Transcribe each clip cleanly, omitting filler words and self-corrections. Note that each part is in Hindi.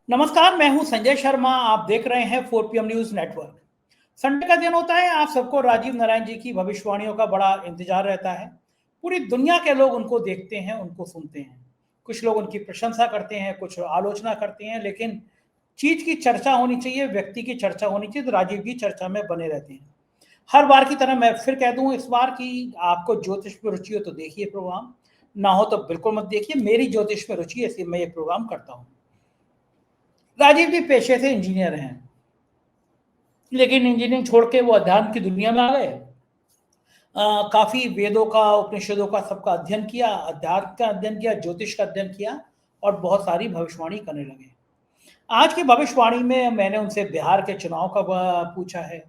नमस्कार, मैं हूं संजय शर्मा। आप देख रहे हैं 4PM न्यूज नेटवर्क। संडे का दिन होता है। आप सबको राजीव नारायण जी की भविष्यवाणियों का बड़ा इंतजार रहता है। पूरी दुनिया के लोग उनको देखते हैं, उनको सुनते हैं। कुछ लोग उनकी प्रशंसा करते हैं, कुछ आलोचना करते हैं, लेकिन चीज की चर्चा होनी चाहिए, व्यक्ति की चर्चा होनी चाहिए। तो राजीव जी चर्चा में बने रहते हैं। हर बार की तरह मैं फिर कह दूं इस बार की आपको ज्योतिष में रुचि हो तो देखिए प्रोग्राम, ना हो तो बिल्कुल मत देखिए। मेरी ज्योतिष में रुचि है, इसलिए मैं ये प्रोग्राम करता हूँ। राजीव जी पेशे से इंजीनियर हैं, लेकिन इंजीनियरिंग छोड़ के वो अध्यात्म की दुनिया में आ गए। काफी वेदों का, उपनिषदों का सबका अध्ययन किया, अध्यात्म का अध्ययन किया, ज्योतिष का अध्ययन किया और बहुत सारी भविष्यवाणी करने लगे। आज की भविष्यवाणी में मैंने उनसे बिहार के चुनाव का पूछा है।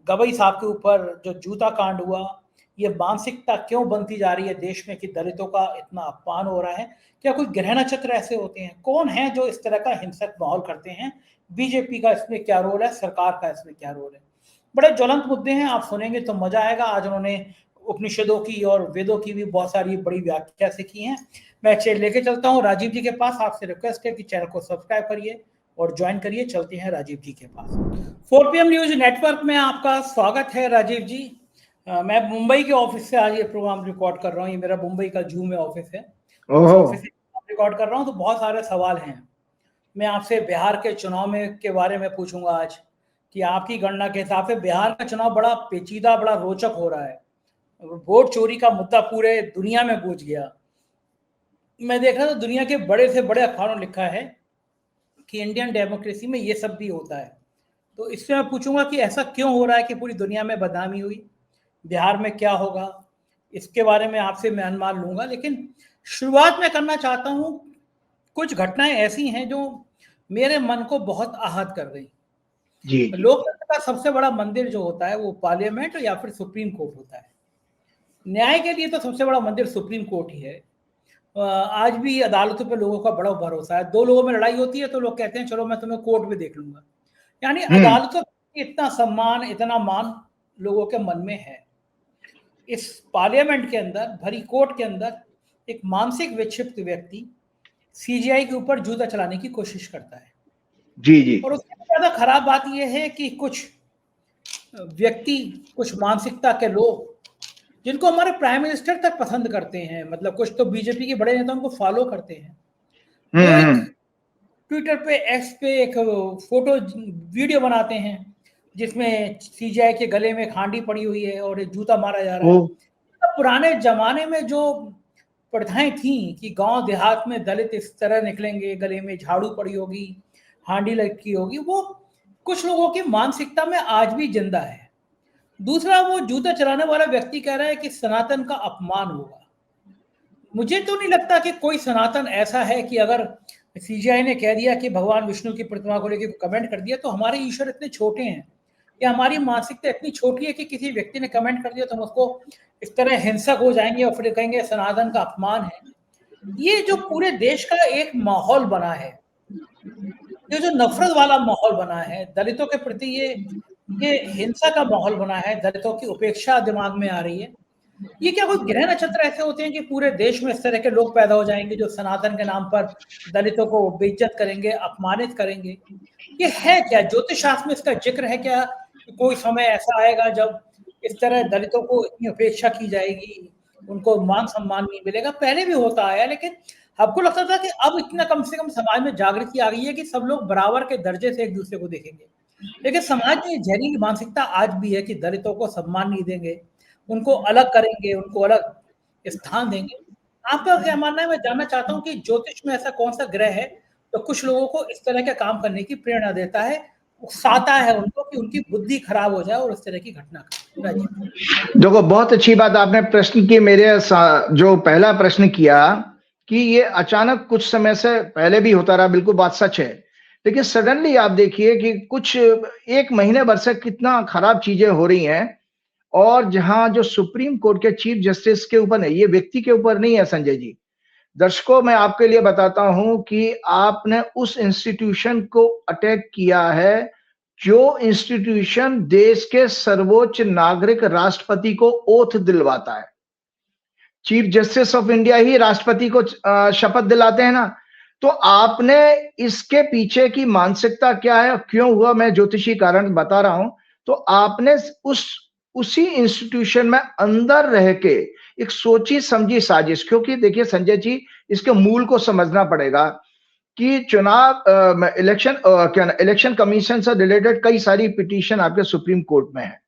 गवई साहब के ऊपर जो जूता कांड हुआ, ये मानसिकता क्यों बनती जा रही है देश में कि दलितों का इतना अपमान हो रहा है? क्या कोई ग्रह नक्षत्र ऐसे होते हैं? कौन है जो इस तरह का हिंसक माहौल करते हैं? बीजेपी का इसमें क्या रोल है? सरकार का इसमें क्या रोल है? बड़े ज्वलंत मुद्दे हैं, आप सुनेंगे तो मजा आएगा। आज उन्होंने उपनिषदों की और वेदों की भी बहुत सारी बड़ी व्याख्या से की हैं। मैं लेके चलता हूँ राजीव जी के पास। आपसे रिक्वेस्ट है कि चैनल को सब्सक्राइब करिए और ज्वाइन करिए। चलते हैं राजीव जी के पास। 4PM न्यूज नेटवर्क में आपका स्वागत है राजीव जी। मैं मुंबई के ऑफिस से आज ये प्रोग्राम रिकॉर्ड कर रहा हूँ। ये मेरा मुंबई का जूम में ऑफिस है। उस ऑफिस से रिकॉर्ड कर रहा हूँ, तो बहुत सारे सवाल हैं। मैं आपसे बिहार के चुनाव में के बारे में पूछूंगा आज कि आपकी गणना के हिसाब से बिहार का चुनाव बड़ा पेचीदा, बड़ा रोचक हो रहा है। वोट चोरी का मुद्दा पूरे दुनिया में गूंज गया। मैं देख रहा था दुनिया के बड़े से बड़े अखबारों ने लिखा है कि इंडियन डेमोक्रेसी में ये सब भी होता है। तो इससे मैं पूछूंगा कि ऐसा क्यों हो रहा है कि पूरी दुनिया में बदनामी हुई? बिहार में क्या होगा, इसके बारे में आपसे मैं अनुमान लूंगा। लेकिन शुरुआत में करना चाहता हूं, कुछ घटनाएं ऐसी हैं जो मेरे मन को बहुत आहत कर गई। जी। लोकतंत्र का सबसे बड़ा मंदिर जो होता है वो पार्लियामेंट या फिर सुप्रीम कोर्ट होता है। न्याय के लिए तो सबसे बड़ा मंदिर सुप्रीम कोर्ट ही है। आज भी अदालतों पे लोगों का बड़ा भरोसा है। दो लोगों में लड़ाई होती है तो लोग कहते हैं चलो मैं तुम्हें कोर्ट में देख लूंगा। यानी अदालतों का इतना सम्मान, इतना मान लोगों के मन में है। इस पार्लियामेंट के अंदर, भरी कोर्ट के अंदर, एक मानसिक विक्षिप्त व्यक्ति सीजीआई के ऊपर जूता चलाने की कोशिश करता है। जी जी। और उससे ज्यादा खराब बात यह है कि कुछ व्यक्ति, कुछ मानसिकता के लोग जिनको हमारे प्राइम मिनिस्टर तक पसंद करते हैं, मतलब कुछ तो बीजेपी के बड़े नेता उनको फॉलो करते हैं, वो एक ट्विटर पे, एक्स पे एक फोटो वीडियो बनाते हैं जिसमें सीजीआई के गले में एक हांडी पड़ी हुई है और एक जूता मारा जा रहा है। तो पुराने जमाने में जो प्रथाएं थी कि गांव देहात में दलित इस तरह निकलेंगे, गले में झाड़ू पड़ी होगी, हांडी लटकी होगी, वो कुछ लोगों की मानसिकता में आज भी जिंदा है। दूसरा, वो जूता चलाने वाला व्यक्ति कह रहा है कि सनातन का अपमान होगा। मुझे तो नहीं लगता कि कोई सनातन ऐसा है कि अगर सीजीआई ने कह दिया कि भगवान विष्णु की प्रतिमा को लेकर कमेंट कर दिया तो हमारे ईश्वर इतने छोटे हैं या हमारी मानसिकता इतनी छोटी है कि किसी व्यक्ति ने कमेंट कर दिया तो हम उसको इस तरह हिंसक हो जाएंगे और फिर कहेंगे सनातन का अपमान है। ये जो पूरे देश का एक माहौल बना है, ये जो नफरत वाला माहौल बना है दलितों के प्रति, ये हिंसा का माहौल बना है, दलितों की उपेक्षा दिमाग में आ रही है। ये क्या कोई ग्रह नक्षत्र ऐसे होते हैं कि पूरे देश में इस तरह के लोग पैदा हो जाएंगे जो सनातन के नाम पर दलितों को बेइज्जत करेंगे, अपमानित करेंगे? ये है क्या? ज्योतिष शास्त्र में इसका जिक्र है क्या कि कोई समय ऐसा आएगा जब इस तरह दलितों को इतनी उपेक्षा की जाएगी, उनको मान सम्मान नहीं मिलेगा? पहले भी होता आया, लेकिन आपको लगता था कि अब इतना कम से कम समाज में जागृति आ गई है कि सब लोग बराबर के दर्जे से एक दूसरे को देखेंगे। लेकिन समाज में जहरीली मानसिकता आज भी है कि दलितों को सम्मान नहीं देंगे, उनको अलग करेंगे, उनको अलग स्थान देंगे। आपका क्या मानना है? मैं जानना चाहता हूँ कि ज्योतिष में ऐसा कौन सा ग्रह है तो कुछ लोगों को इस तरह के काम करने की प्रेरणा देता है, उकसाता है उनको कि उनकी बुद्धि खराब हो जाए और इस तरह की घटना करें? देखो, बहुत अच्छी बात आपने प्रश्न की। मेरे जो पहला प्रश्न किया कि ये अचानक कुछ समय से पहले भी होता रहा, बिल्कुल बात सच है। लेकिन सडनली आप देखिए कि कुछ एक महीने भर से कितना खराब चीजें हो रही हैं। और जहां जो सुप्रीम कोर्ट के चीफ जस्टिस के ऊपर है, ये व्यक्ति के ऊपर नहीं है संजय जी। दर्शकों, मैं आपके लिए बताता हूं कि आपने उस इंस्टीट्यूशन को अटैक किया है जो इंस्टीट्यूशन देश के सर्वोच्च नागरिक राष्ट्रपति को ओथ दिलवाता है। चीफ जस्टिस ऑफ इंडिया ही राष्ट्रपति को शपथ दिलाते हैं ना। तो आपने इसके पीछे की मानसिकता क्या है, क्यों हुआ, मैं ज्योतिषी कारण बता रहा हूं। तो आपने उसी इंस्टीट्यूशन में अंदर रह के एक सोची समझी साजिश, क्योंकि देखिए संजय जी, इसके मूल को समझना पड़ेगा कि चुनाव इलेक्शन कमीशन से रिलेटेड कई सारी पिटीशन आपके सुप्रीम कोर्ट में है।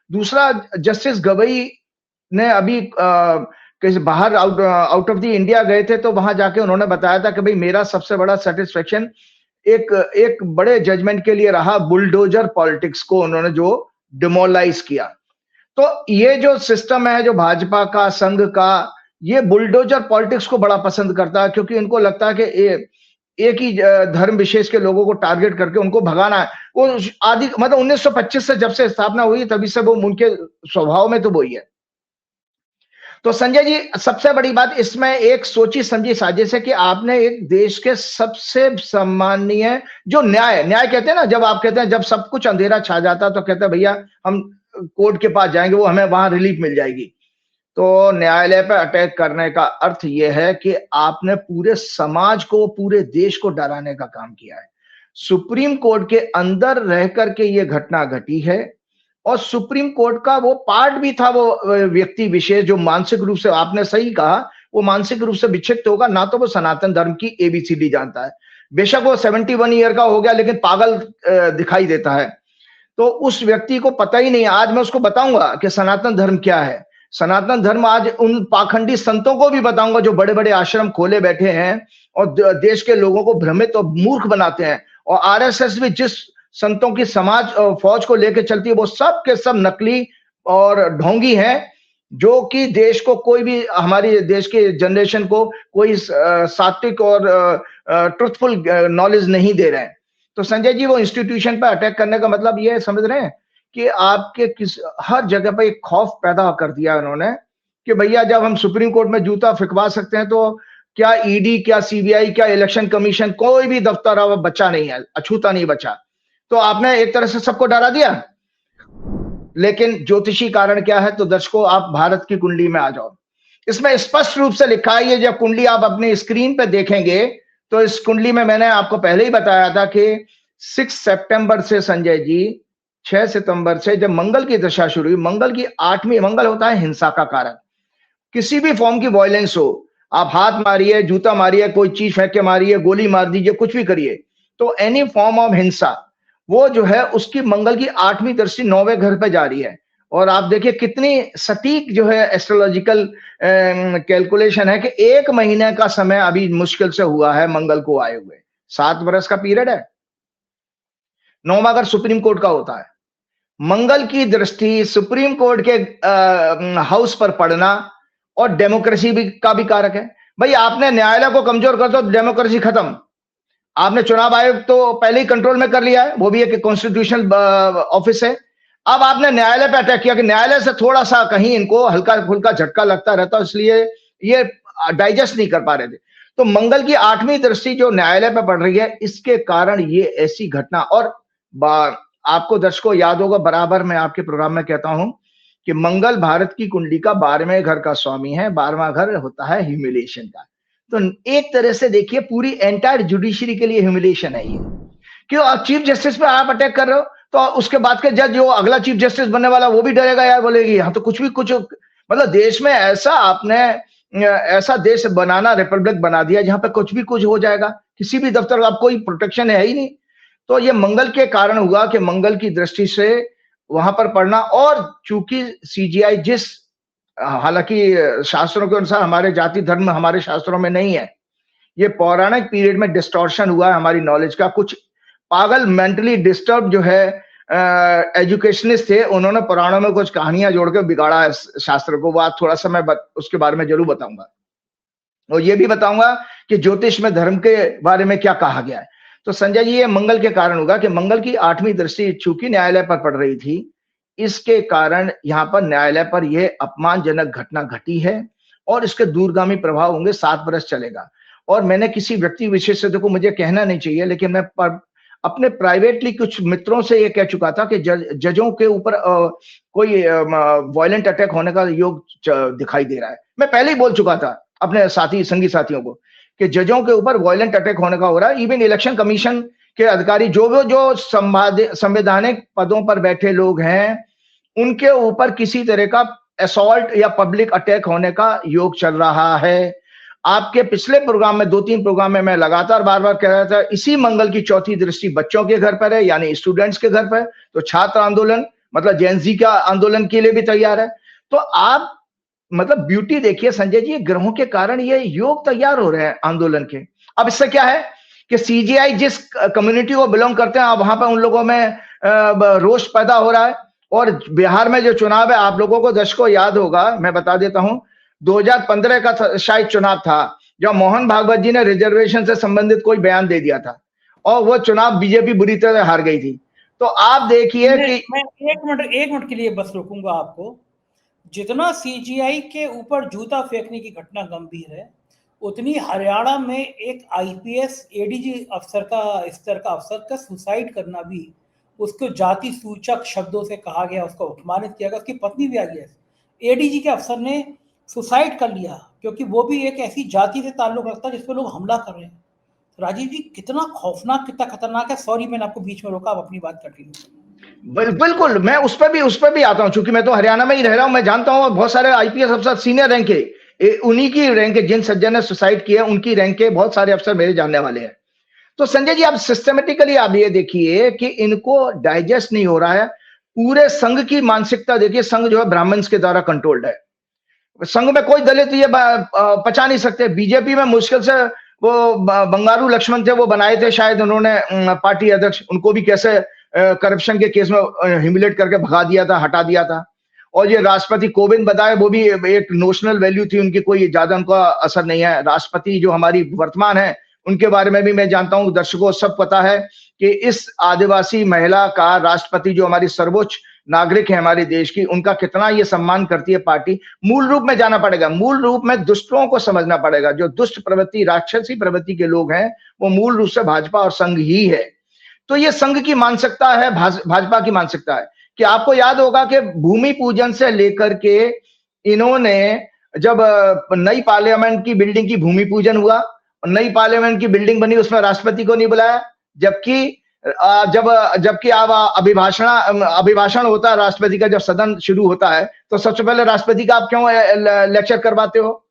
दूसरा, जस्टिस गवई ने अभी कहीं बाहर आउट ऑफ द इंडिया गए थे, तो वहां जाके उन्होंने बताया था कि भाई मेरा सबसे बड़ा सेटिस्फेक्शन एक बड़े जजमेंट के लिए रहा, बुलडोजर पॉलिटिक्स को उन्होंने जो डिमोलाइज किया। तो ये जो सिस्टम है जो भाजपा का, संघ का, ये बुलडोजर पॉलिटिक्स को बड़ा पसंद करता है, क्योंकि इनको लगता है कि एक ही धर्म विशेष के लोगों को टारगेट करके उनको भगाना है। वो आदि मतलब 1925 से जब से स्थापना हुई तभी से वो उनके स्वभाव में तो वही है। तो संजय जी, सबसे बड़ी बात इसमें एक सोची समझी साजिश है कि आपने एक देश के सबसे सम्माननीय जो न्याय कहते हैं ना, जब आप कहते हैं जब सब कुछ अंधेरा छा जाता तो कहते हैं भैया हम कोर्ट के पास जाएंगे, वो हमें वहां रिलीफ मिल जाएगी। तो न्यायालय पर अटैक करने का अर्थ यह है कि आपने पूरे समाज को, पूरे देश को डराने का काम किया है। सुप्रीम कोर्ट के अंदर रह करके ये घटना घटी है, और सुप्रीम कोर्ट का वो पार्ट भी था, वो व्यक्ति विशेष जो मानसिक रूप से, आपने सही कहा, वो मानसिक रूप से विक्षिप्त होगा ना, तो वो सनातन धर्म की एबीसीडी जानता है। बेशक वो 71 ईयर का हो गया, लेकिन पागल दिखाई देता है। तो उस व्यक्ति को पता ही नहीं। आज मैं उसको बताऊंगा कि सनातन धर्म क्या है। सनातन धर्म आज उन पाखंडी संतों को भी बताऊंगा जो बड़े बड़े आश्रम खोले बैठे हैं और देश के लोगों को भ्रमित और मूर्ख बनाते हैं। और आरएसएस भी जिस संतों की समाज फौज को लेकर चलती है, वो सब के सब नकली और ढोंगी हैं, जो कि देश को कोई भी, हमारी देश के जनरेशन को कोई सात्विक और ट्रुथफुल नॉलेज नहीं दे रहे हैं। तो संजय जी, वो इंस्टीट्यूशन पर अटैक करने का मतलब ये समझ रहे हैं कि आपके हर जगह पर एक खौफ पैदा कर दिया उन्होंने कि भैया जब हम सुप्रीम कोर्ट में जूता फिकवा सकते हैं, तो क्या ईडी, क्या सीबीआई, क्या इलेक्शन कमीशन, कोई भी दफ्तर अब बचा नहीं है, अछूता नहीं बचा। तो आपने एक तरह से सबको डरा दिया। लेकिन ज्योतिषी कारण क्या है, तो दर्शकों आप भारत की कुंडली में आ जाओ। इसमें स्पष्ट रूप से लिखा है, ये जब कुंडली आप अपनी स्क्रीन पे देखेंगे, तो इस कुंडली में मैंने आपको पहले ही बताया था कि 6 सितंबर से संजय जी, 6 सितंबर से जब मंगल की दशा शुरू हुई, मंगल की 8वीं, मंगल होता है हिंसा का कारक। किसी भी फॉर्म की वायलेंस हो, आप हाथ मारिए, जूता मारिए, कोई चीज फेंक के मारिए, गोली मार दीजिए, कुछ भी करिए, तो एनी फॉर्म ऑफ हिंसा, वो जो है उसकी मंगल की 8वीं दृष्टि 9वें घर पे जा रही है। और आप देखिए कितनी सटीक जो है एस्ट्रोलॉजिकल कैलकुलेशन है कि 1 महीने का समय अभी मुश्किल से हुआ है मंगल को आए हुए। 7 वर्ष का पीरियड है। 9वां घर सुप्रीम कोर्ट का होता है। मंगल की दृष्टि सुप्रीम कोर्ट के हाउस पर पड़ना और डेमोक्रेसी भी का भी कारक है। भाई आपने न्यायालय को कमजोर कर दो, डेमोक्रेसी खत्म। आपने चुनाव आयोग तो पहले ही कंट्रोल में कर लिया है, वो भी एक कॉन्स्टिट्यूशनल ऑफिस है। अब आपने न्यायालय पे अटैक किया कि न्यायालय से थोड़ा सा कहीं इनको हल्का फुल्का झटका लगता रहता, इसलिए ये डाइजेस्ट नहीं कर पा रहे थे। तो मंगल की 8वीं दृष्टि जो न्यायालय पे पड़ रही है, इसके कारण ये ऐसी घटना। और आपको दर्शकों याद होगा, बराबर मैं आपके प्रोग्राम में कहता हूं कि मंगल भारत की कुंडली का 12वें घर का स्वामी है। 12वां घर होता है ह्यूमिलिएशन का। तो एक तरह से देखिए पूरी एंटायर जुडिशरी के लिए ह्यूमिलिएशन है ये। क्यों आप चीफ जस्टिस पे आप अटैक कर रहे हो, तो उसके बाद के जज जो अगला चीफ जस्टिस बनने वाला वो भी डरेगा यार, बोलेगी यहाँ तो कुछ भी कुछ, मतलब देश में ऐसा आपने ऐसा देश बनाना, रिपब्लिक बना दिया जहां पे कुछ भी कुछ हो जाएगा, किसी भी दफ्तर का कोई प्रोटेक्शन है ही नहीं। तो ये मंगल के कारण हुआ कि मंगल की दृष्टि से वहां पर पढ़ना। और चूंकि सीजीआई जिस, हालांकि शास्त्रों के अनुसार हमारे जाति धर्म हमारे शास्त्रों में नहीं है, ये पौराणिक पीरियड में डिस्टॉर्शन हुआ है हमारी नॉलेज का। कुछ पागल मेंटली डिस्टर्ब जो है एजुकेशनिस्ट थे, उन्होंने पुराणों में कुछ कहानियां जोड़ के बिगाड़ा है शास्त्र को। वो आज थोड़ा सा मैं उसके बारे में जरूर बताऊंगा, और ये भी बताऊंगा कि ज्योतिष में धर्म के बारे में क्या कहा गया है। तो संजय जी, ये मंगल के कारण होगा कि मंगल की 8वीं दृष्टि चूंकि न्यायालय पर पड़ रही थी, इसके कारण यहाँ पर न्यायालय पर यह अपमानजनक घटना घटी है और इसके दूरगामी प्रभाव होंगे, 7 वर्ष चलेगा। और मैंने किसी व्यक्ति विशेष से, देखो मुझे कहना नहीं चाहिए, लेकिन मैं अपने प्राइवेटली कुछ मित्रों से ये कह चुका था कि जजों के ऊपर कोई वायलेंट अटैक होने का योग दिखाई दे रहा है। मैं पहले ही बोल चुका था अपने साथी संगी साथियों को कि जजों के ऊपर वायलेंट अटैक होने का हो रहा है। इवन इलेक्शन कमीशन के अधिकारी जो संवैधानिक पदों पर बैठे लोग हैं, उनके ऊपर किसी तरह का असॉल्ट या पब्लिक अटैक होने का योग चल रहा है। आपके पिछले प्रोग्राम में 2-3 प्रोग्राम में मैं लगातार बार-बार कह रहा था, इसी मंगल की चौथी दृष्टि बच्चों के घर पर है, यानी स्टूडेंट्स के घर पर। तो छात्र आंदोलन मतलब जेन ज़ी का आंदोलन के लिए भी तैयार है। तो आप मतलब ब्यूटी देखिए संजय जी, ग्रहों के कारण ये योग तैयार हो रहे हैं आंदोलन के। अब इससे क्या है कि सीजेआई जिस कम्युनिटी को बिलोंग करते हैं, वहां पर उन लोगों में रोष पैदा हो रहा है। और बिहार में जो चुनाव है, आप लोगों को दर्शकों याद होगा, मैं बता देता हूं, 2015 का शायद चुनाव था, जब मोहन भागवत जी ने रिजर्वेशन से संबंधित कोई बयान दे दिया था और वो चुनाव बीजेपी बुरी तरह हार गई थी। तो आप देखिए कि मैं एक मिनट के लिए बस रोकूंगा आपको। जितना सीजीआई के ऊपर जूता फेंकने की घटना गंभीर है, उतनी हरियाणा में एक आईपीएस एडीजी अफसर का, इस तरह का अफसर का सुसाइड करना भी, उसको जाति सूचक शब्दों से कहा गया, उसको अपमानित किया गया। उसकी पत्नी भी आईएएस एडीजी के अफसर ने सुसाइड कर लिया, क्योंकि वो भी एक ऐसी जाति से ताल्लुक रखता है जिस पर लोग हमला कर रहे हैं। तो राजीव जी, कितना खौफनाक, कितना खतरनाक है। सॉरी मैंने आपको बीच में रोका, आप अपनी बात कंटिन्यू। बिल्कुल, मैं उस पर भी आता हूं, चूंकि मैं तो हरियाणा में ही रह रहा हूं, मैं जानता हूं। बहुत सारे आईपीएस अफसर सीनियर रैंक के, उन्हीं की रैंक के, जिन सज्जन ने सुसाइड किया उनकी रैंक के बहुत सारे अफसर मेरे जानने वाले हैं। तो संजय जी, आप सिस्टमेटिकली आप ये देखिए कि इनको डाइजेस्ट नहीं हो रहा है। पूरे संघ की मानसिकता देखिए, संघ जो है ब्राह्मण्स के द्वारा कंट्रोल्ड है। संघ में कोई दलित ये पचा नहीं सकते। बीजेपी में मुश्किल से वो बंगारू लक्ष्मण थे, वो बनाए थे शायद उन्होंने पार्टी अध्यक्ष, उनको भी कैसे करप्शन के केस में ह्यूमिलेट करके भगा दिया था, हटा दिया था। और ये राष्ट्रपति कोविंद बताए, वो भी एक नोशनल वैल्यू थी उनकी, कोई ज्यादा उनका असर नहीं है। राष्ट्रपति जो हमारी वर्तमान है, उनके बारे में भी मैं जानता हूं, दर्शकों सब पता है कि इस आदिवासी महिला का राष्ट्रपति, जो हमारी सर्वोच्च नागरिक है हमारे देश की, उनका कितना ये सम्मान करती है पार्टी। मूल रूप में जाना पड़ेगा, मूल रूप में दुष्टों को समझना पड़ेगा। जो दुष्ट प्रवृत्ति, राक्षसी प्रवृत्ति के लोग हैं, वो मूल रूप से भाजपा और संघ ही है। तो ये संघ की मानसिकता है, भाजपा की मानसिकता है। कि आपको याद होगा कि भूमि पूजन से लेकर के इन्होंने, जब नई पार्लियामेंट की बिल्डिंग की भूमि पूजन हुआ, नई पार्लियामेंट की बिल्डिंग बनी, उसमें राष्ट्रपति को नहीं बुलाया। जबकि आप अभिभाषण होता है राष्ट्रपति का, जब सदन शुरू होता है, तो सबसे पहले राष्ट्रपति का आप क्यों लेक्चर करवाते हो?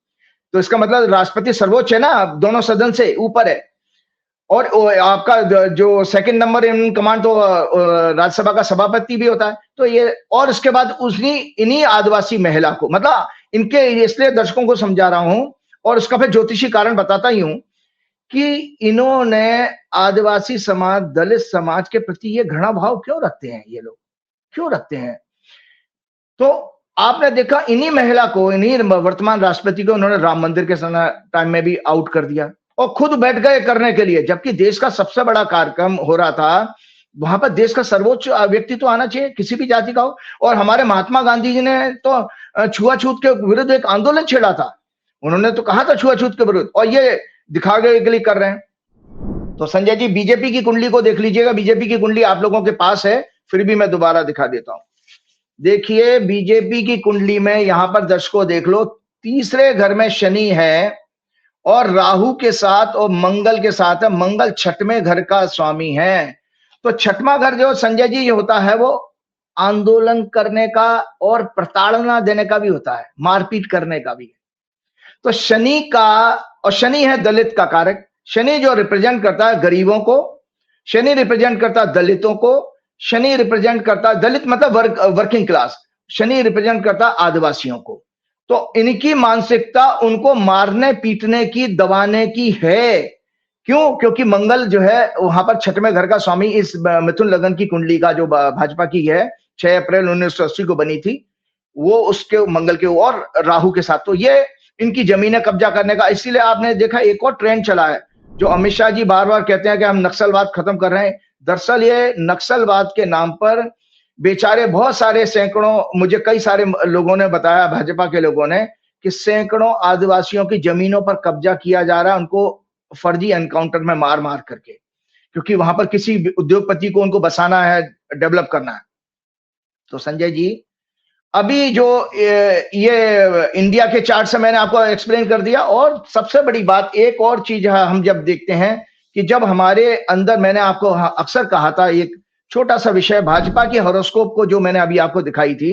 तो इसका मतलब राष्ट्रपति सर्वोच्च है ना, दोनों सदन से ऊपर है। और आपका जो सेकंड नंबर इन कमांड तो राज्यसभा का सभापति भी होता है। तो ये, और उसके बाद इन्हीं आदिवासी महिला को, मतलब इनके, इसलिए दर्शकों को समझा रहा हूं और उसका फिर ज्योतिषी कारण बताता ही हूं कि इन्होंने आदिवासी समाज, दलित समाज के प्रति ये घृणा भाव क्यों रखते हैं, ये लोग क्यों रखते हैं? तो आपने देखा इन्हीं महिला को, इन्हीं वर्तमान राष्ट्रपति को उन्होंने राम मंदिर के टाइम में भी आउट कर दिया और खुद बैठ गए करने के लिए, जबकि देश का सबसे बड़ा कार्यक्रम हो रहा था। वहां पर देश का सर्वोच्च व्यक्ति तो आना चाहिए, किसी भी जाति का हो। और हमारे महात्मा गांधी जी ने तो छुआछूत के विरुद्ध एक आंदोलन छेड़ा था। उन्होंने तो कहा था छुआछूत के विरुद्ध, और ये दिखावे के लिए कर रहे हैं। तो संजय जी, बीजेपी की कुंडली को देख लीजिएगा। बीजेपी की कुंडली आप लोगों के पास है, फिर भी मैं दोबारा दिखा देता हूं। देखिए बीजेपी की कुंडली में, यहां पर दर्शकों देख लो, तीसरे घर में शनि है और राहु के साथ और मंगल के साथ है। मंगल छठवें घर का स्वामी है। तो छठवां घर जो संजय जी होता है, वो आंदोलन करने का और प्रताड़ना देने का भी होता है, मारपीट करने का भी। तो शनि का, और शनि है दलित का कारक। शनि जो रिप्रेजेंट करता है गरीबों को, शनि रिप्रेजेंट करता है दलितों को, शनि रिप्रेजेंट करता है, दलित मतलब वर्किंग क्लास, शनि रिप्रेजेंट करता है आदिवासियों को। तो इनकी मानसिकता उनको मारने पीटने की, दबाने की है। क्यों? क्योंकि मंगल जो है वहां पर छठवें घर का स्वामी, इस मिथुन लगन की कुंडली का जो भाजपा की है, 6 अप्रैल 1980 को बनी थी, वो उसके मंगल के और राहु के साथ। तो ये इनकी जमीनें कब्जा करने का, इसीलिए आपने देखा एक और ट्रेंड चला है, जो अमित शाह जी बार बार कहते हैं कि हम नक्सलवाद खत्म कर रहे हैं। दरअसल ये नक्सलवाद के नाम पर बेचारे बहुत सारे, सैकड़ों, मुझे कई सारे लोगों ने बताया, भाजपा के लोगों ने, कि सैकड़ों आदिवासियों की जमीनों पर कब्जा किया जा रहा है, उनको फर्जी एनकाउंटर में मार मार करके, क्योंकि वहां पर किसी उद्योगपति को उनको बसाना है, डेवलप करना है। तो संजय जी, अभी जो ये इंडिया के चार्ट से मैंने आपको एक्सप्लेन कर दिया। और सबसे बड़ी बात एक और चीज हम जब देखते हैं कि जब हमारे अंदर, मैंने आपको अक्सर कहा था, एक छोटा सा विषय भाजपा की हॉरोस्कोप को जो मैंने अभी आपको दिखाई थी,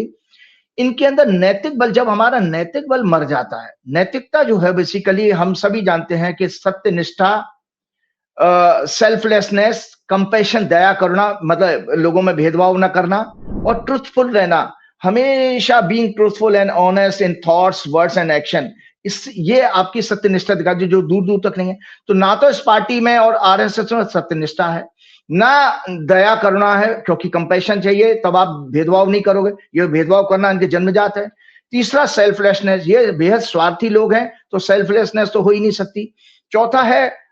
इनके अंदर नैतिक बल, जब हमारा नैतिक बल मर जाता है, नैतिकता जो है बेसिकली हम सभी जानते हैं कि सत्य निष्ठा, सेल्फलेसनेस, कंपैशन, दया करुणा, मतलब लोगों में भेदभाव न करना, और ट्रुथफुल रहना, हमेशा being truthful and honest in thoughts, words and action. ये आपकी सत्यनिष्ठा दिखाती, जो दूर दूर तक नहीं है। तो ना तो इस पार्टी में और आरएसएस में सत्यनिष्ठा है, ना दया करुणा है, क्योंकि कंपैशन चाहिए, तब आप भेदभाव नहीं करोगे, ये भेदभाव करना इनके जन्मजात है। तीसरा सेल्फलेसनेस, ये बेहद स्वार्थी लोग हैं, तो सेल्फलेसनेस तो हो ही नहीं सकती। चौथा है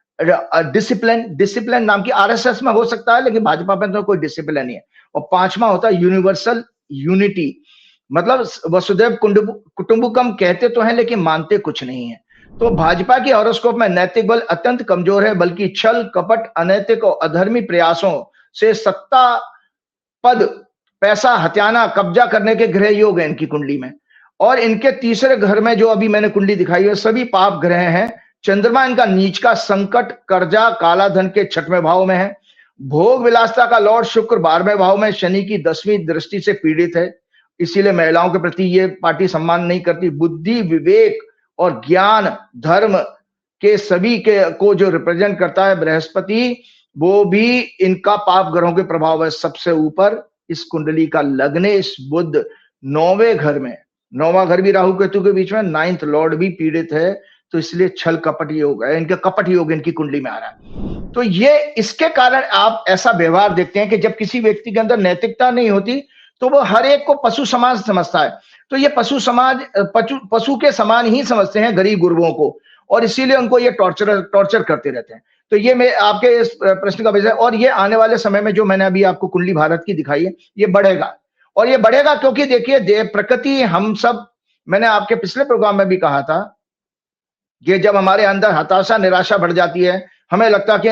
डिसिप्लिन, डिसिप्लिन नाम की आरएसएस में हो सकता है, लेकिन भाजपा में तो कोई डिसिप्लिन नहीं है। और पांचवा होता है यूनिवर्सल यूनिटी, मतलब वसुधैव कुटुंबकम कहते तो हैं लेकिन मानते कुछ नहीं है। तो भाजपा की हॉरोस्कोप में नैतिक बल अत्यंत कमजोर है, बल्कि छल कपट, अनैतिक और अधर्मी प्रयासों से सत्ता, पद, पैसा हथियाना, कब्जा करने के ग्रह योग है इनकी कुंडली में। और इनके तीसरे घर में जो अभी मैंने कुंडली दिखाई है, सभी पाप ग्रह हैं। चंद्रमा इनका नीच का संकट, कर्जा, काला धन के 6वें भाव में है। भोग विलासता का लॉर्ड शुक्र 12वें भाव में शनि की 10वीं दृष्टि से पीड़ित है, इसीलिए महिलाओं के प्रति ये पार्टी सम्मान नहीं करती। बुद्धि, विवेक और ज्ञान, धर्म के सभी के को जो रिप्रेजेंट करता है बृहस्पति, वो भी इनका पाप ग्रहों के प्रभाव है। सबसे ऊपर इस कुंडली का लग्नेश बुध 9वें घर में, 9वां घर भी राहु केतु के बीच में, 9th लॉर्ड भी पीड़ित है, तो इसलिए छल कपट योग है इनका, कपट योग इनकी कुंडली में आ रहा है। तो ये इसके कारण आप ऐसा व्यवहार देखते हैं कि जब किसी व्यक्ति के अंदर नैतिकता नहीं होती तो वो हर एक को पशु समाज समझता है। तो ये पशु समाज पशु के समान ही समझते हैं गरीब गुरबों को, और इसीलिए उनको ये टॉर्चर करते रहते हैं। तो ये मैं आपके इस प्रश्न का विषय, और ये आने वाले समय में जो मैंने अभी आपको कुंडली भारत की दिखाई है, ये बढ़ेगा। और ये बढ़ेगा क्योंकि देखिए प्रकृति, हम सब, मैंने आपके पिछले प्रोग्राम में भी कहा था कि जब हमारे अंदर हताशा, निराशा बढ़ जाती है, हमें लगता है कि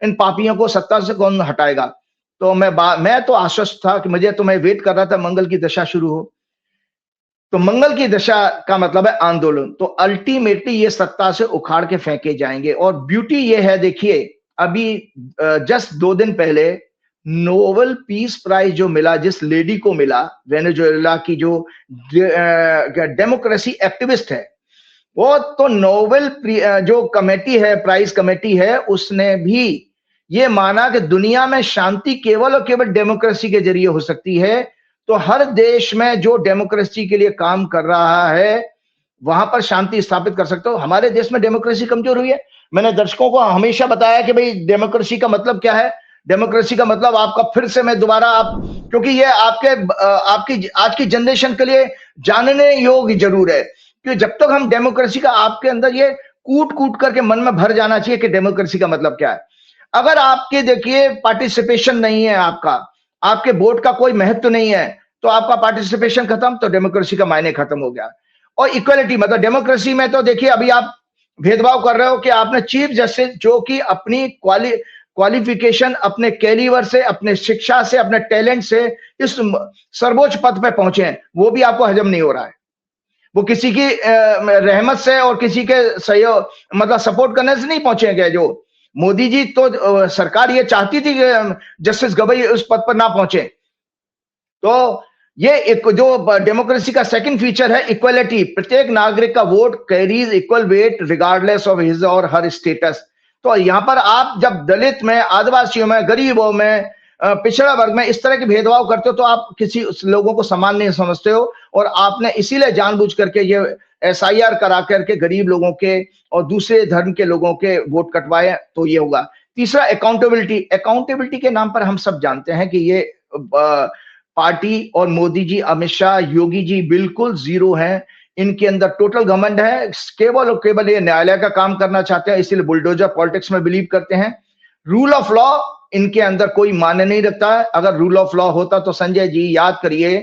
इन पापियों को सत्ता से कौन हटाएगा। तो मैं तो आश्वस्त था कि मुझे, तो मैं वेट कर रहा था मंगल की दशा शुरू हो। तो मंगल की दशा का मतलब है आंदोलन, तो अल्टीमेटली ये सत्ता से उखाड़ के फेंके जाएंगे। और ब्यूटी ये है, देखिए अभी जस्ट 2 दिन पहले नोबेल पीस प्राइज जो मिला, जिस लेडी को मिला, वेनेजुएला की जो डेमोक्रेसी एक्टिविस्ट है, वो तो नोबेल जो कमेटी है, प्राइज कमेटी है, उसने भी ये माना कि दुनिया में शांति केवल और केवल डेमोक्रेसी के जरिए हो सकती है। तो हर देश में जो डेमोक्रेसी के लिए काम कर रहा है, वहां पर शांति स्थापित कर सकते हो। हमारे देश में डेमोक्रेसी कमजोर हुई है। मैंने दर्शकों को हमेशा बताया कि भाई डेमोक्रेसी का मतलब क्या है। डेमोक्रेसी का मतलब आपका, फिर से मैं दोबारा क्योंकि ये आपकी आज की जनरेशन के लिए जानने योग्य जरूर है कि जब तक हम डेमोक्रेसी का, आपके अंदर ये कूट कूट करके मन में भर जाना चाहिए कि डेमोक्रेसी का मतलब क्या है। अगर आपके देखिए पार्टिसिपेशन नहीं है, आपके वोट का कोई महत्व नहीं है, तो आपका पार्टिसिपेशन खत्म, तो डेमोक्रेसी का मायने खत्म हो गया। और इक्वलिटी, मतलब डेमोक्रेसी में तो देखिए अभी आप भेदभाव कर रहे हो कि आपने चीफ जस्टिस, जो कि अपनी क्वालिफिकेशन, अपने कैलिबर से, अपने शिक्षा से, अपने टैलेंट से इस सर्वोच्च पद पे पहुंचे हैं, वो भी आपको हजम नहीं हो रहा है। वो किसी की रहमत से और किसी के सहयोग, मतलब सपोर्ट करने से नहीं पहुंचे गए। जो मोदी जी, तो सरकार ये चाहती थी कि जस्टिस गवाई उस पद पर ना पहुंचे। तो ये एक जो डेमोक्रेसी का सेकंड फीचर है, इक्वलिटी। प्रत्येक नागरिक का vote carries equal weight regardless of his और हर स्टेटस। तो यहां पर आप जब दलित में, आदिवासियों में, गरीबों में, पिछड़ा वर्ग में इस तरह के भेदभाव करते हो, तो आप किसी लोगों को समान नहीं समझते हो। और आपने इसीलिए जानबूझ करके ये SIR करा करके गरीब लोगों के और दूसरे धर्म के लोगों के वोट कटवाए, तो ये होगा। तीसरा अकाउंटेबिलिटी। अकाउंटेबिलिटी के नाम पर हम सब जानते हैं कि ये पार्टी और मोदी जी, अमित शाह, योगी जी बिल्कुल जीरो हैं। इनके अंदर टोटल घमंड है, केवल और केवल ये न्यायालय का काम करना चाहते हैं, इसीलिए बुलडोजर पॉलिटिक्स में बिलीव करते हैं। रूल ऑफ लॉ इनके अंदर कोई मान्य नहीं रखता है। अगर रूल ऑफ लॉ होता तो संजय जी याद करिए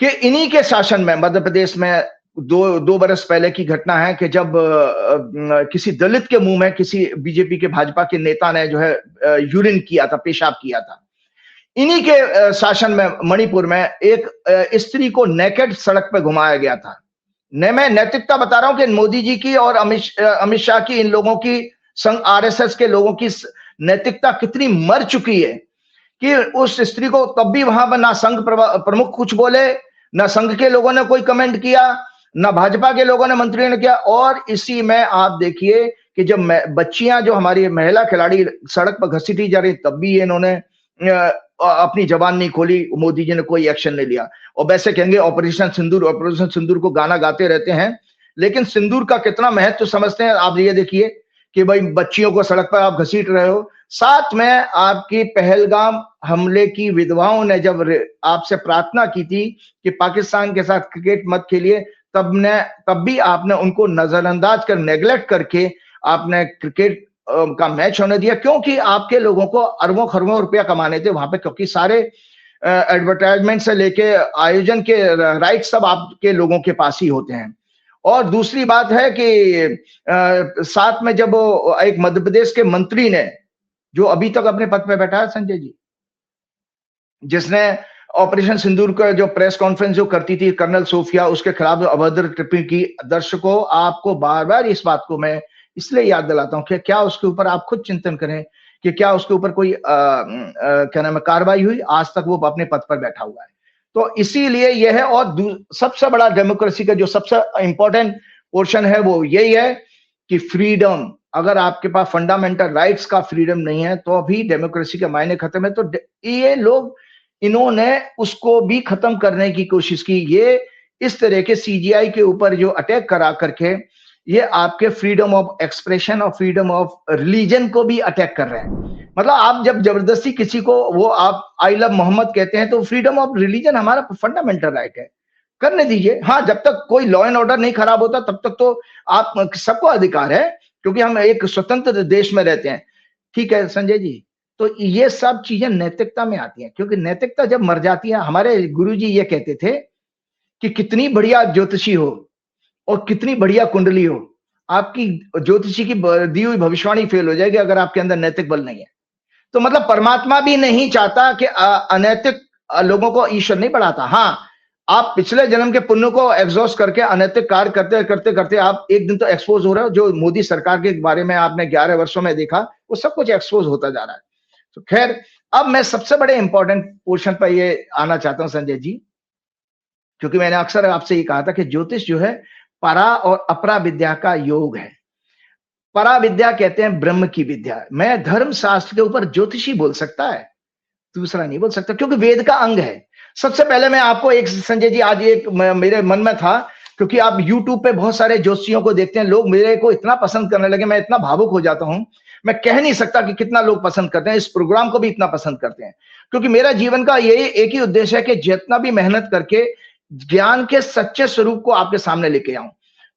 कि इन्हीं के शासन में मध्य प्रदेश में दो बरस पहले की घटना है कि जब किसी दलित के मुंह में किसी बीजेपी के, भाजपा के नेता ने जो है यूरिन किया था, पेशाब किया था। इन्हीं के शासन में मणिपुर में एक स्त्री को नेकेड सड़क पे घुमाया गया था। मैं नैतिकता बता रहा हूं कि मोदी जी की और अमित शाह की, इन लोगों की, संघ आरएसएस के लोगों की नैतिकता कितनी मर चुकी है कि उस स्त्री को तब भी वहां पर ना संघ प्रमुख कुछ बोले, ना संघ के लोगों ने कोई कमेंट किया, ना भाजपा के लोगों ने, मंत्रियों ने किया। और इसी में आप देखिए कि जब बच्चियां, जो हमारी महिला खिलाड़ी सड़क पर घसीटी जा रही, तब भी इन्होंने अपनी जबान नहीं खोली, मोदी जी ने कोई एक्शन नहीं लिया। और वैसे कहेंगे ऑपरेशन सिंदूर को गाना गाते रहते हैं, लेकिन सिंदूर का कितना महत्व समझते हैं आप ये देखिए कि भाई बच्चियों को सड़क पर आप घसीट रहे हो। साथ में आपकी पहलगाम हमले की विधवाओं ने जब आपसे प्रार्थना की थी कि पाकिस्तान के साथ क्रिकेट मत खेलिए, तब भी आपने उनको नजरअंदाज कर, नेग्लेक्ट करके आपने क्रिकेट का मैच होने दिया, क्योंकि आपके लोगों को अरबों खरबों रुपया कमाने थे वहां पे, क्योंकि सारे एडवर्टाइजमेंट से लेके आयोजन के राइट सब आपके लोगों के पास ही होते हैं। और दूसरी बात है कि साथ में जब एक मध्य प्रदेश के मंत्री ने, जो अभी तक अपने पद पे बैठा है, संजय जी, जिसने ऑपरेशन सिंदूर का जो प्रेस कॉन्फ्रेंस जो करती थी कर्नल सोफिया, उसके खिलाफ अभद्र टिप्पणी की, दर्शकों आपको बार बार इस बात को मैं इसलिए याद दिलाता हूं कि क्या उसके ऊपर आप खुद चिंतन करें कि क्या उसके ऊपर कोई क्या नाम है कार्रवाई हुई। आज तक वो अपने पद पर बैठा हुआ है। तो इसीलिए यह है। और सबसे बड़ा डेमोक्रेसी का जो सबसे इंपॉर्टेंट पोर्शन है वो यही है कि फ्रीडम, अगर आपके पास फंडामेंटल राइट्स का फ्रीडम नहीं है तो अभी डेमोक्रेसी के मायने खत्म है। तो ये लोग, इन्होंने उसको भी खत्म करने की कोशिश की। ये इस तरह के सीजीआई के ऊपर जो अटैक करा करके ये आपके फ्रीडम ऑफ एक्सप्रेशन और फ्रीडम ऑफ रिलीजन को भी अटैक कर रहे हैं। मतलब आप जब जबरदस्ती किसी को वो आप आई लव मोहम्मद कहते हैं, तो फ्रीडम ऑफ रिलीजन हमारा फंडामेंटल राइट है, करने दीजिए। हाँ, जब तक कोई लॉ एंड ऑर्डर नहीं खराब होता तब तक तो आप सबको अधिकार है, क्योंकि हम एक स्वतंत्र देश में रहते हैं। ठीक है संजय जी, तो ये सब चीजें नैतिकता में आती हैं, क्योंकि नैतिकता जब मर जाती है, हमारे गुरुजी ये कहते थे कि कितनी बढ़िया ज्योतिषी हो और कितनी बढ़िया कुंडली हो, आपकी ज्योतिषी की दी हुई भविष्यवाणी फेल हो जाएगी अगर आपके अंदर नैतिक बल नहीं है। तो मतलब परमात्मा भी नहीं चाहता कि अनैतिक लोगों को ईश्वर नहीं बढ़ाता। हाँ, आप पिछले जन्म के पुण्य को एग्जॉस्ट करके अनैतिक कार्य करते करते करते आप एक दिन तो एक्सपोज हो रहे हो। जो मोदी सरकार के बारे में आपने 11 वर्षों में देखा, वो सब कुछ एक्सपोज होता जा रहा है। तो खैर, अब मैं सबसे बड़े इंपॉर्टेंट पोर्शन पर ये आना चाहता हूं संजय जी, क्योंकि मैंने अक्सर आपसे ये कहा था कि ज्योतिष जो है परा और अपरा विद्या का योग है। परा विद्या कहते हैं ब्रह्म की विद्या। मैं धर्म शास्त्र के ऊपर ज्योतिषी बोल सकता है, दूसरा नहीं बोल सकता, क्योंकि वेद का अंग है। सबसे पहले मैं आपको एक, संजय जी, आज एक मेरे मन में था, क्योंकि आप YouTube पे बहुत सारे ज्योतिषियों को देखते हैं, लोग मेरे को इतना पसंद करने लगे, मैं इतना भावुक हो जाता हूं, मैं कह नहीं सकता कि कितना लोग पसंद करते हैं। इस प्रोग्राम को भी इतना पसंद करते हैं, क्योंकि मेरा जीवन का यही एक ही उद्देश्य है कि जितना भी मेहनत करके ज्ञान के सच्चे स्वरूप को आपके सामने लेके आऊं।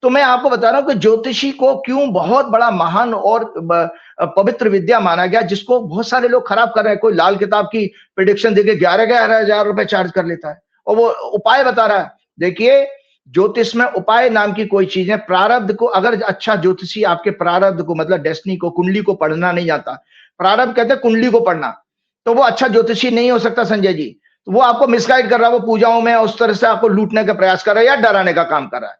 तो मैं आपको बता रहा हूं कि ज्योतिषी को क्यों बहुत बड़ा महान और पवित्र विद्या माना गया, जिसको बहुत सारे लोग खराब कर रहे हैं। कोई लाल किताब की प्रेडिक्शन देके 11,000 रुपए चार्ज कर लेता है और वो उपाय बता रहा है। देखिए, ज्योतिष में उपाय नाम की कोई चीज है। प्रारब्ध को, अगर अच्छा ज्योतिषी आपके प्रारब्ध को, मतलब डेस्टिनी को, कुंडली को पढ़ना नहीं आता, प्रारब्ध कहते हैं कुंडली को पढ़ना, तो वो अच्छा ज्योतिषी नहीं हो सकता संजय जी। तो वो आपको मिसगाइड कर रहा है, वो पूजाओं में उस तरह से आपको लूटने का प्रयास कर रहा है या डराने का काम कर रहा है।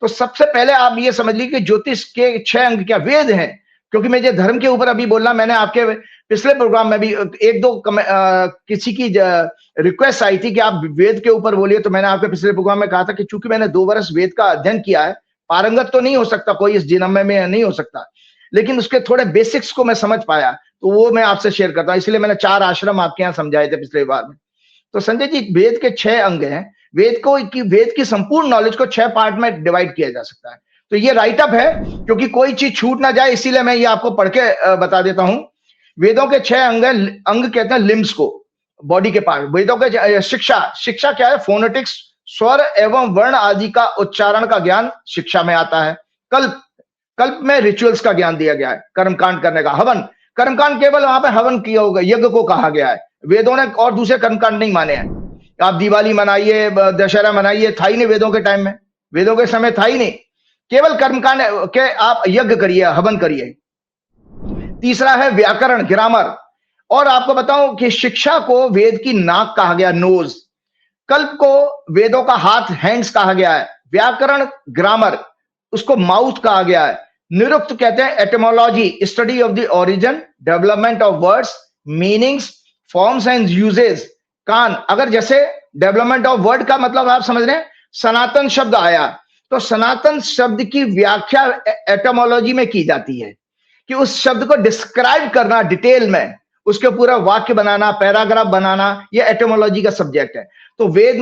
तो सबसे पहले आप ये समझ लीजिए कि ज्योतिष के 6 अंग क्या वेद हैं। क्योंकि मैं ये धर्म के ऊपर अभी बोलना, मैंने आपके पिछले प्रोग्राम में भी एक दो किसी की रिक्वेस्ट आई थी कि आप वेद के ऊपर बोलिए, तो मैंने आपके पिछले प्रोग्राम में कहा था कि चूंकि मैंने 2 वर्ष वेद का अध्ययन किया है, पारंगत तो नहीं हो सकता कोई इस जन्म में नहीं हो सकता, लेकिन उसके थोड़े बेसिक्स को मैं समझ पाया, तो वो मैं आपसे शेयर करता हूं। इसलिए मैंने 4 आश्रम आपके यहाँ समझाए थे पिछले बार में। तो संजय जी, वेद के 6 अंग हैं। वेद की संपूर्ण नॉलेज को 6 पार्ट में डिवाइड किया जा सकता है। तो ये राइटअप है, क्योंकि कोई चीज छूट ना जाए, इसीलिए मैं ये आपको पढ़ के बता देता हूं। वेदों के 6 अंग हैं। अंग कहते हैं लिम्स को, बॉडी के पार्ट। वेदों के शिक्षा क्या है? फोनेटिक्स, स्वर एवं वर्ण आदि का उच्चारण का ज्ञान शिक्षा में आता है। कल्प में रिचुअल्स का ज्ञान दिया गया है, कर्मकांड करने का। हवन, कर्मकांड केवल वहां पे हवन किया होगा, यज्ञ को कहा गया है। वेदों ने और दूसरे कर्मकांड नहीं माने हैं। आप दिवाली मनाइए, दशहरा मनाइए, था ही नहीं वेदों के टाइम में, वेदों के समय था ही नहीं। केवल कर्मकांड के आप यज्ञ करिए, हवन करिए। तीसरा है व्याकरण, ग्रामर, और आपको बताऊं कि शिक्षा को वेद की नाक कहा गया, नोज। कल्प को वेदों का हाथ, हैंड्स कहा गया है। व्याकरण, ग्रामर, उसको माउथ कहा गया है। निरुक्त कहते हैं etymology, study of the origin, development of words, meanings, forms and uses. कान, अगर जैसे डेवलपमेंट ऑफ वर्ड का मतलब आप समझ रहे हैं, सनातन शब्द आया तो सनातन शब्द की व्याख्या एटिमोलॉजी में की जाती है कि उस शब्द को डिस्क्राइब करना डिटेल में, उसके पूरा वाक्य बनाना, पैराग्राफ बनाना, ये एटिमोलॉजी का सब्जेक्ट है। तो वेद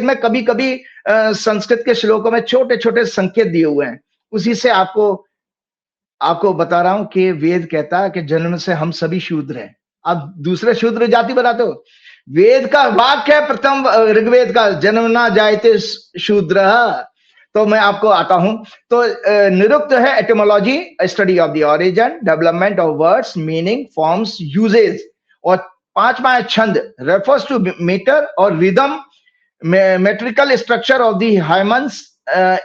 में कभी कभी संस्कृत के श्लोकों में छोटे छोटे संकेत दिए हुए हैं। उसी से आपको बता रहा हूं कि वेद कहता है कि जन्म से हम सभी शूद्र हैं। आप दूसरे शूद्र जाति बनाते हो, वेद का वाक्य है प्रथम ऋग्वेद का, जन्म ना जायते शूद्र। तो मैं आपको आता हूं, तो निरुक्त है etymology, study of the origin, development of words, meaning, forms, usages. और पांचवा है छंद, रेफर्स टू मीटर और rhythm, metrical structure of the hymns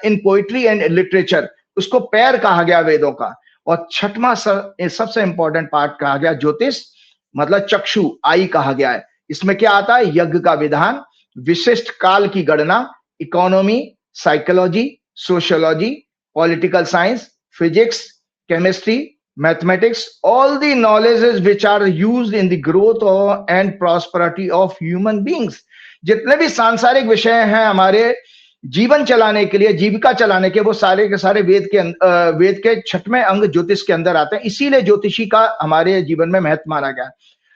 in poetry and literature, उसको पैर कहा गया वेदों का। और छठवां सबसे इंपॉर्टेंट पार्ट कहा गया ज्योतिष, मतलब चक्षु, आई कहा गया है। इसमें क्या आता है, यज्ञ का विधान, विशिष्ट काल की गणना, economy, psychology, sociology, political science, physics, chemistry, mathematics, all the knowledges which are used in the growth and prosperity of human beings. जितने भी सांसारिक विषय हैं हमारे जीवन चलाने के लिए, जीविका चलाने के, वो सारे के सारे वेद के छठवें अंग ज्योतिष के अंदर आते हैं। इसीलिए ज्योतिषी का हमारे जीवन में महत्व माना गया।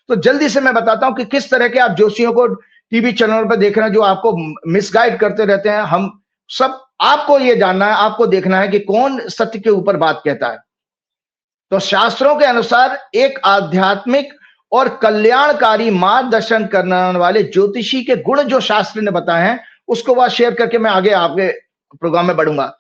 तो जल्दी से मैं बताता हूं कि किस तरह के आप ज्योतिषियों को टीवी चैनल पर देख रहे हैं जो आपको मिसगाइड करते रहते हैं। हम सब, आपको ये जानना है, आपको देखना है कि कौन सत्य के ऊपर बात कहता है। तो शास्त्रों के अनुसार एक आध्यात्मिक और कल्याणकारी मार्गदर्शन करने वाले ज्योतिषी के गुण जो शास्त्र ने बताए हैं, उसको वह शेयर करके मैं आगे आपके प्रोग्राम में बढ़ूंगा।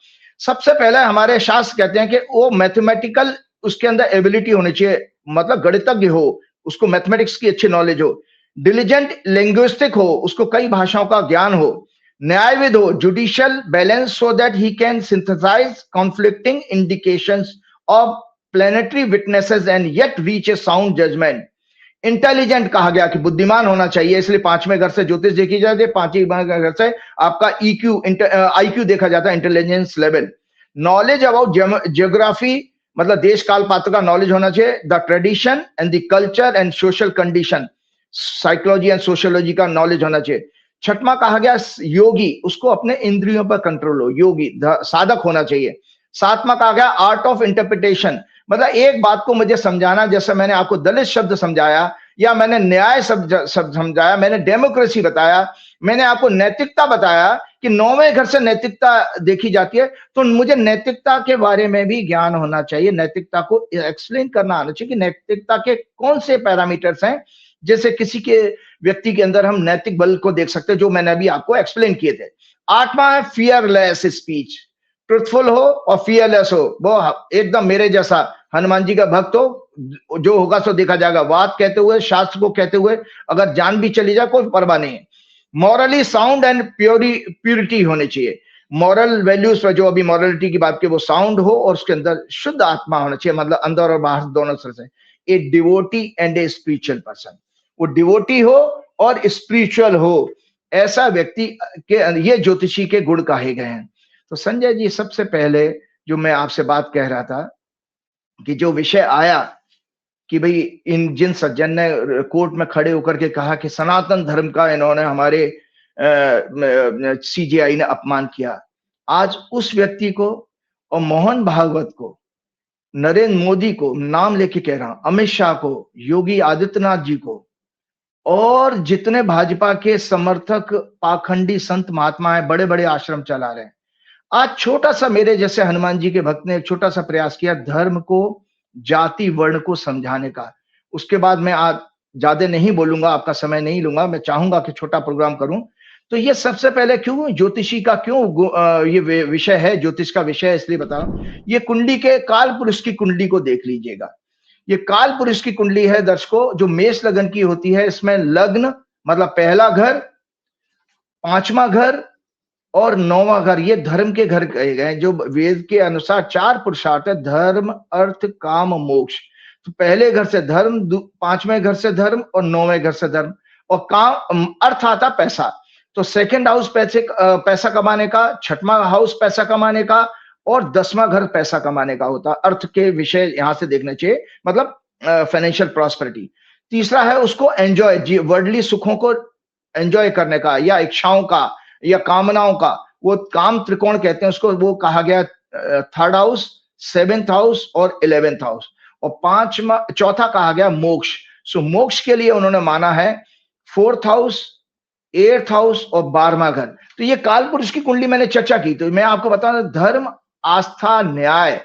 सबसे पहले हमारे शास्त्र कहते हैं कि वो मैथमेटिकल, उसके अंदर एबिलिटी होनी चाहिए, मतलब गणितज्ञ हो, उसको मैथमेटिक्स की अच्छी नॉलेज हो, डिलीजेंट लिंग्विस्टिक हो, उसको कई भाषाओं का ज्ञान हो, न्यायविद हो, judicial balance, so that he can synthesise conflicting indications of planetary witnesses and yet reach a sound judgement. Intelligent कहा गया कि बुद्धिमान होना चाहिए, इसलिए पांचवें घर से ज्योतिष देखी जाती है, पांचवें घर से आपका ईक्यू, आईक्यू देखा जाता है, intelligence level. Knowledge about geography, मतलब देश काल पात्र का नॉलेज होना चाहिए, the tradition and the culture and social condition, psychology and sociology का नॉलेज होना चाहिए। छठवां कहा गया योगी, उसको अपने इंद्रियों पर कंट्रोल हो, योगी साधक होना चाहिए। सातवां कहा गया आर्ट ऑफ इंटरप्रिटेशन, मतलब एक बात को मुझे समझाना, जैसे मैंने आपको दलित शब्द समझाया, या मैंने न्याय शब्द समझाया, मैंने डेमोक्रेसी बताया, मैंने आपको नैतिकता बताया कि 9वें घर से नैतिकता देखी जाती है, तो मुझे नैतिकता के बारे में भी ज्ञान होना चाहिए, नैतिकता को एक्सप्लेन करना आना चाहिए कि नैतिकता के कौन से पैरामीटर्स हैं। जैसे किसी के व्यक्ति के अंदर हम नैतिक बल को देख सकते हैं, जो मैंने अभी आपको एक्सप्लेन किए थे। आठवां है फियरलेस स्पीच, ट्रुथफुल हो और फियरलेस हो, वो एकदम मेरे जैसा हनुमान जी का भक्त हो, जो होगा सो देखा जाएगा, बात कहते हुए, शास्त्र को कहते हुए, अगर जान भी चली जाए कोई परवाह नहीं है। मॉरली साउंड एंड प्योरिटी होनी चाहिए, मॉरल वैल्यूज पर, जो अभी मॉरलिटी की बात की, वो साउंड हो और उसके अंदर शुद्ध आत्मा होना चाहिए, मतलब अंदर और बाहर दोनों तरह से। A devotee and a spiritual person, वो डिवोटी हो और स्पिरिचुअल हो, ऐसा व्यक्ति के ये ज्योतिषी के गुण कहे गए हैं। तो संजय जी, सबसे पहले जो मैं आपसे बात कह रहा था कि जो विषय आया कि भाई इन जिन सज्जन ने कोर्ट में खड़े होकर के कहा कि सनातन धर्म का इन्होंने हमारे सीजीआई ने अपमान किया, आज उस व्यक्ति को और मोहन भागवत को, नरेंद्र मोदी को, नाम लेके कह रहा हूं, अमित शाह को, योगी आदित्यनाथ जी को, और जितने भाजपा के समर्थक पाखंडी संत महात्मा है, बड़े बड़े आश्रम चला रहे हैं, आज छोटा सा मेरे जैसे हनुमान जी के भक्त ने छोटा सा प्रयास किया धर्म को, जाति वर्ण को समझाने का। उसके बाद मैं आज ज्यादा नहीं बोलूंगा, आपका समय नहीं लूंगा, मैं चाहूंगा कि छोटा प्रोग्राम करूं। तो ये सबसे पहले क्यों ज्योतिषी का क्यों ये विषय है, ज्योतिष का विषय है, इसलिए बता रहा हूं। ये कुंडली के काल पुरुष की कुंडली को देख लीजिएगा, ये काल पुरुष की कुंडली है दर्शकों, जो मेष लगन की होती है। इसमें लग्न मतलब पहला घर, पांचवा घर और 9वां घर, ये धर्म के घर कहे गए, जो वेद के अनुसार 4 पुरुषार्थ है, धर्म, अर्थ, काम, मोक्ष। तो पहले घर से धर्म, पांचवें घर से धर्म और नौवें घर से धर्म, और काम अर्थ आता पैसा। तो सेकंड हाउस पैसा कमाने का, छठवां हाउस पैसा कमाने का, और 10वां घर पैसा कमाने का होता। अर्थ के विषय यहां से देखने चाहिए, मतलब फाइनेंशियल प्रॉस्पेरिटी। तीसरा है उसको एंजॉय, वर्ल्डली सुखों को एंजॉय करने का, या इच्छाओं का, या कामनाओं का, वो काम त्रिकोण कहते हैं उसको, वो कहा गया थर्ड हाउस, 7th हाउस और 11th हाउस। और चौथा कहा गया मोक्ष। सो मोक्ष के लिए उन्होंने माना है 4th हाउस, 8th हाउस और 12वां घर। तो ये काल पुरुष की कुंडली मैंने चर्चा की। तो मैं आपको बता दूं, धर्म, आस्था, न्याय,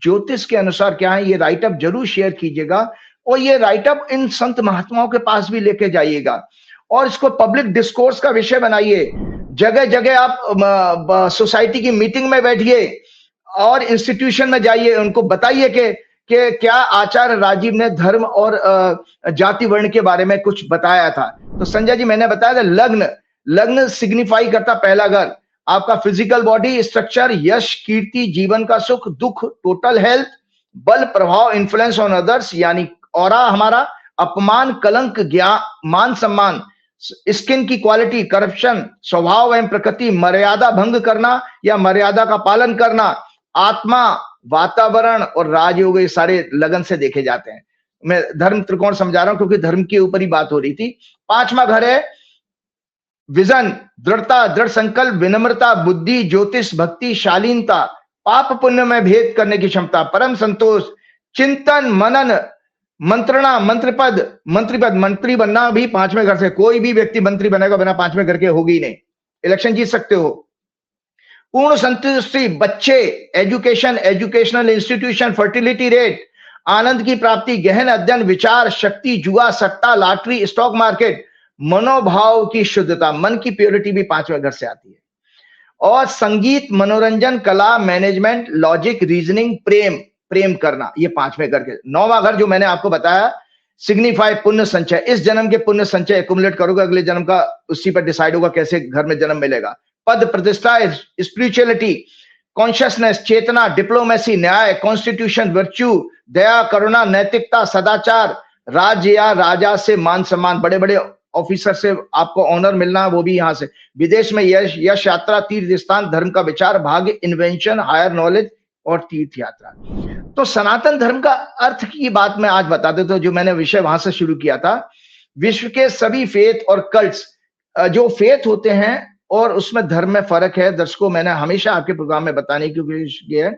ज्योतिष के अनुसार क्या है, ये राइटअप जरूर शेयर कीजिएगा, और ये राइटअप इन संत महात्माओं के पास भी लेके जाइएगा, और इसको पब्लिक डिस्कोर्स का विषय बनाइए। जगह जगह आप सोसाइटी की मीटिंग में बैठिए और इंस्टीट्यूशन में जाइए, उनको बताइए कि क्या आचार्य राजीव ने धर्म और जाति वर्ण के बारे में कुछ बताया था। तो संजय जी, मैंने बताया था, लग्न सिग्निफाई करता पहला घर, आपका फिजिकल बॉडी स्ट्रक्चर, यश, कीर्ति, जीवन का सुख, दुख, टोटल हेल्थ, बल, प्रभाव, इन्फ्लुएंस ऑन अदर्स, यानी ऑरा हमारा, अपमान, कलंक, ज्ञान, मान सम्मान, स्किन की क्वालिटी, करप्शन, स्वभाव एवं प्रकृति, मर्यादा भंग करना या मर्यादा का पालन करना, आत्मा, वातावरण और राजयोग, ये सारे लगन से देखे जाते हैं। मैं धर्म त्रिकोण समझा रहा हूं क्योंकि धर्म के ऊपर ही बात हो रही थी। 5वां घर है विजन, दृढ़ता, दृढ़ संकल्प, विनम्रता, बुद्धि, ज्योतिष, भक्ति, शालीनता, पाप पुण्य में भेद करने की क्षमता, परम संतोष, चिंतन, मनन, मंत्रणा, मंत्री बनना भी 5वें घर से। कोई भी व्यक्ति मंत्री बनेगा बिना 5वें घर के होगी नहीं, इलेक्शन जीत सकते हो। पूर्ण संतुष्टि, बच्चे, education, educational institution, fertility rate, आनंद की प्राप्ति, गहन अध्ययन, विचार शक्ति, जुआ, सट्टा, लॉटरी, स्टॉक मार्केट, मनोभाव की शुद्धता, मन की प्योरिटी भी 5वें घर से आती है। और संगीत, मनोरंजन, कला, मैनेजमेंट, लॉजिक, रीजनिंग, प्रेम करना, ये 5वें घर के। 9वां घर जो मैंने आपको बताया, सिग्निफाई पुण्य संचय, इस जन्म के पुण्य संचय एक्युमुलेट करोगे, अगले जन्म का उसी पर डिसाइड होगा कैसे घर में जन्म मिलेगा। पद, प्रतिष्ठा, स्पिरिचुअलिटी, कॉन्शियसनेस, चेतना, डिप्लोमेसी, न्याय, कॉन्स्टिट्यूशन, वर्च्यू, दया, करुणा, नैतिकता, सदाचार, राज्य या राजा से मान सम्मान, बड़े बड़े ऑफिसर से आपको ऑनर मिलना, वो भी यहां से। विदेश में यश यात्रा, तीर्थ स्थान, धर्म का विचार, भाग्य, इन्वेंशन, हायर नॉलेज और तीर्थ यात्रा। तो सनातन धर्म का अर्थ की बात मैं आज बता देता हूं, जो मैंने विषय वहां से शुरू किया था। विश्व के सभी फेथ और कल्ट्स, जो फेथ होते हैं और उसमें धर्म में फर्क है, दर्शकों मैंने हमेशा आपके प्रोग्राम में बताने की कोशिश की है।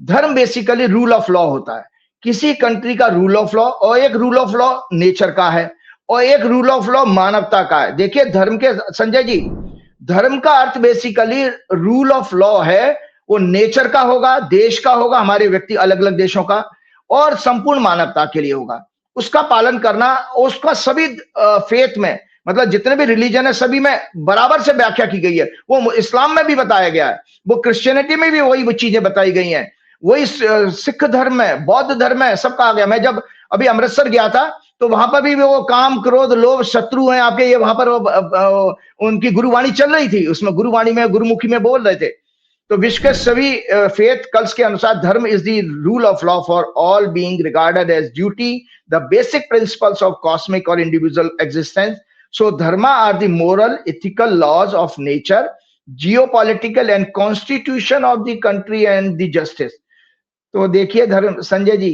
धर्म बेसिकली रूल ऑफ लॉ होता है, किसी कंट्री का रूल ऑफ लॉ, और एक रूल ऑफ लॉ नेचर का है और एक रूल ऑफ लॉ मानवता का है। देखिए धर्म के, संजय जी, धर्म का अर्थ बेसिकली रूल ऑफ लॉ है, वो नेचर का होगा, देश का होगा, हमारे व्यक्ति अलग अलग देशों का, और संपूर्ण मानवता के लिए होगा। उसका पालन करना, उसका सभी फेथ में, मतलब जितने भी रिलीजन है सभी में बराबर से व्याख्या की गई है। वो इस्लाम में भी बताया गया है, वो क्रिश्चियनिटी में भी वही चीजें बताई गई हैं, वही सिख धर्म में, बौद्ध धर्म में, सब कहा गया। मैं जब अभी अमृतसर गया था तो वहां पर भी वो काम, क्रोध, लोभ शत्रु हैं आपके, ये वहां पर उनकी गुरुवाणी चल रही थी, उसमें गुरुवाणी में, गुरुमुखी में बोल रहे थे। तो विश्व के सभी फेथ कल्ट्स के अनुसार धर्म is the rule of law for all being regarded as duty, the basic principles of cosmic और individual existence. So dharma are the moral, ethical laws of nature, geopolitical and constitution of the country and the justice. तो देखिए धर्म, संजय जी,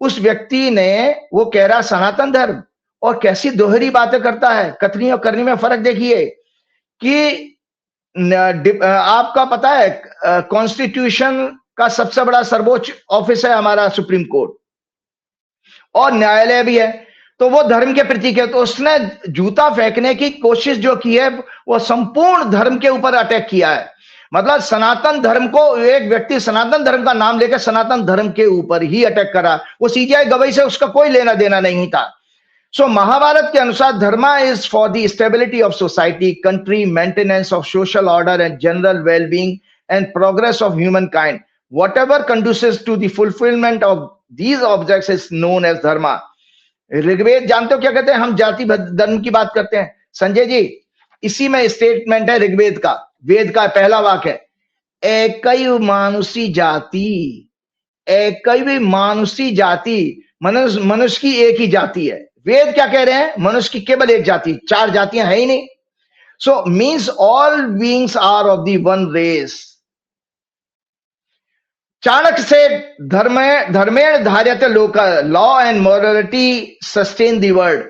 उस व्यक्ति ने, वो कह रहा सनातन धर्म, और कैसी दोहरी बातें करता है, कथनी और करनी में फर्क देखिए कि आपका पता है कॉन्स्टिट्यूशन का सबसे बड़ा सर्वोच्च ऑफिस है हमारा सुप्रीम कोर्ट, और न्यायालय भी है, तो वो धर्म के प्रतीक है। तो उसने जूता फेंकने की कोशिश जो की है वो संपूर्ण धर्म के ऊपर अटैक किया है। मतलब सनातन धर्म को, एक व्यक्ति सनातन धर्म का नाम लेकर सनातन धर्म के ऊपर ही अटैक करा। वो सीजीआई गवई से उसका कोई लेना देना नहीं था। सो महाभारत के अनुसार dharma is for the stability of society, country, maintenance of social order and general wellbeing and progress of humankind. Whatever conduces to the fulfilment of these objects is known as dharma. Rigveda जानते हो क्या कहते हैं? हम जाति धर्म की बात करते हैं संजय जी, इसी में स्टेटमेंट है ऋग्वेद का, वेद का पहला वाक्य है, एकैव मानुषी जाति, एकैव मानुषी जाति, मनुष्य मनुष्य की एक ही जाति है। वेद क्या कह रहे हैं? मनुष्य की केवल एक जाति, 4 जातियां है ही नहीं। So means all beings are of the one race. Chanakya से धर्मेण धार्यते लोक, law and morality sustain the world.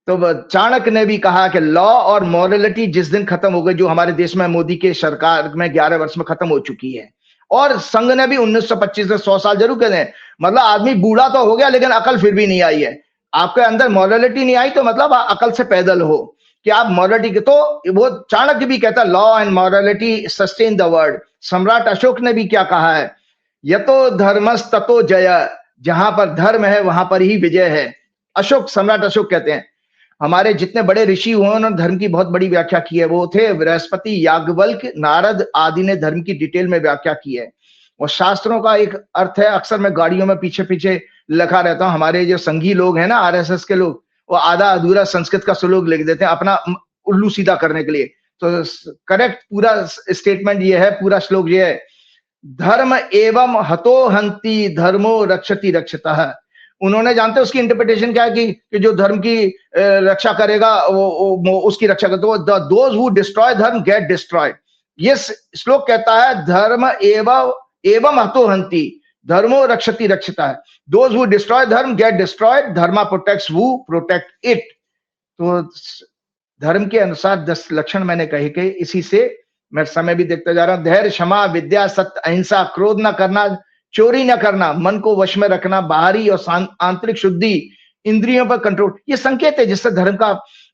तो चाणक्य ने भी कहा कि लॉ और मोरालिटी जिस दिन खत्म हो गई, जो हमारे देश में मोदी के सरकार में 11 वर्ष में खत्म हो चुकी है, और संघ ने भी 1925 से 100 साल जरूर कहते हैं, मतलब आदमी बूढ़ा तो हो गया लेकिन अकल फिर भी नहीं आई है। आपके अंदर मोरालिटी नहीं आई तो मतलब अकल से पैदल हो कि आप मोरालिटी के, तो वो चाणक्य भी कहता है law and morality sustain the world. सम्राट अशोक ने भी क्या कहा है? यतो धर्मस ततो जय, जहां पर धर्म है वहां पर ही विजय है। अशोक, सम्राट अशोक कहते हैं। हमारे जितने बड़े ऋषि हुए उन्होंने धर्म की बहुत बड़ी व्याख्या की है। वो थे बृहस्पति, याज्ञवल्क्य, नारद आदि ने धर्म की डिटेल में व्याख्या की है। और शास्त्रों का एक अर्थ है, अक्सर मैं गाड़ियों में पीछे पीछे लिखा रहता हूं। हमारे जो संघी लोग हैं ना, आरएसएस के लोग, वो आधा अधूरा संस्कृत का श्लोक लिख देते हैं अपना उल्लू सीधा करने के लिए। तो करेक्ट पूरा स्टेटमेंट ये है, पूरा श्लोक ये है, धर्म एवं हतो हंति धर्मो रक्षति रक्षतः। उन्होंने जानते उसकी इंटरप्रिटेशन क्या है कि जो धर्म की रक्षा करेगा वो उसकी रक्षा करता है। दोज हु डिस्ट्रॉय धर्म गेट डिस्ट्रॉयड। ये श्लोक कहता है धर्म एवं हतो हंति धर्मो रक्षति रक्षतः। दोज हु डिस्ट्रॉय धर्म get destroyed, Dharma protects who protect it. तो धर्म के अनुसार 10 लक्षण मैंने कहे कि इसी से मैं समय भी देखता जा रहा हूं। धैर्य, क्षमा, विद्या, सत्य, अहिंसा, क्रोध न करना, चोरी न करना, मन को वश में रखना, बाहरी और आंतरिक शुद्धि, इंद्रियों पर कंट्रोल, ये संकेत है जिससे धर्म का,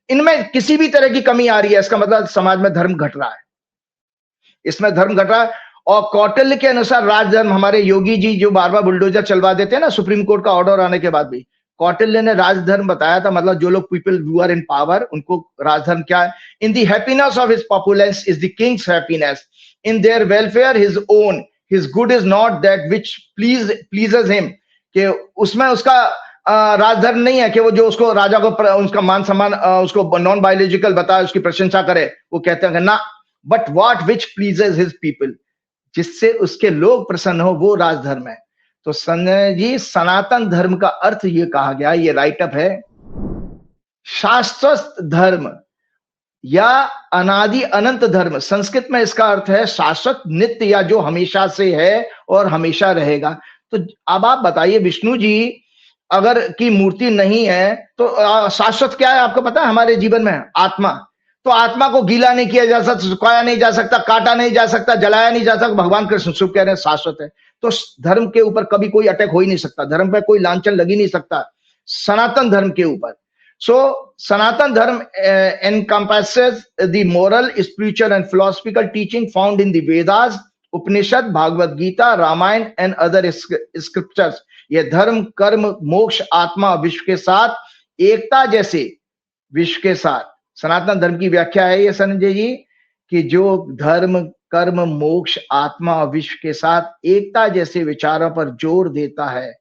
इनमें किसी भी तरह की कमी आ रही है इसका मतलब समाज में धर्म घट रहा है, इसमें धर्म घट रहा है। और कौटिल्य के अनुसार राजधर्म, हमारे योगी जी जो बार बार बुलडोजर चलवा देते हैं ना सुप्रीम कोर्ट का ऑर्डर आने के बाद भी, कौटिल्य ने राजधर्म बताया था। मतलब जो लोग people who are in power, उनको राजधर्म क्या है? In the happiness of his populace is the king's happiness, in their welfare his own, his good is not that which pleases him. कि उसमें उसका राजधर्म नहीं है कि वो जो उसको राजा को उसका मान सम्मान उसको नॉन बायोलॉजिकल बताए, उसकी प्रशंसा करे। वो कहते हैं ना, but what which pleases his people, जिससे उसके लोग प्रसन्न हो, वो राजधर्म है। तो संजय जी, सनातन धर्म का अर्थ ये कहा गया, ये राइटअप है, शाश्वत धर्म या अनादि अनंत धर्म। संस्कृत में इसका अर्थ है शाश्वत, नित्य, या जो हमेशा से है और हमेशा रहेगा। तो अब आप बताइए विष्णु जी अगर की मूर्ति नहीं है तो शाश्वत क्या है आपको पता है हमारे जीवन में? आत्मा। तो आत्मा को गीला नहीं किया जा सकता, सुखाया नहीं जा सकता, काटा नहीं जा सकता, जलाया नहीं जा सकता। भगवान कृष्ण शुभ कह रहे हैं शाश्वत है। तो धर्म के ऊपर कभी कोई अटैक हो ही नहीं सकता, धर्म पे कोई लांछन लग ही नहीं सकता सनातन धर्म के ऊपर। सो सनातन धर्म encompasses the moral, spiritual and philosophical teaching found in the Vedas, Upanishad, Bhagavad Gita, Ramayana and other scriptures. ये धर्म, कर्म, मोक्ष, आत्मा, विश्व के साथ एकता, जैसे विश्व के साथ सनातन धर्म की व्याख्या है ये संजय जी, कि जो धर्म, कर्म, मोक्ष, आत्मा और विश्व के साथ एकता जैसे विचारों पर जोर देता है,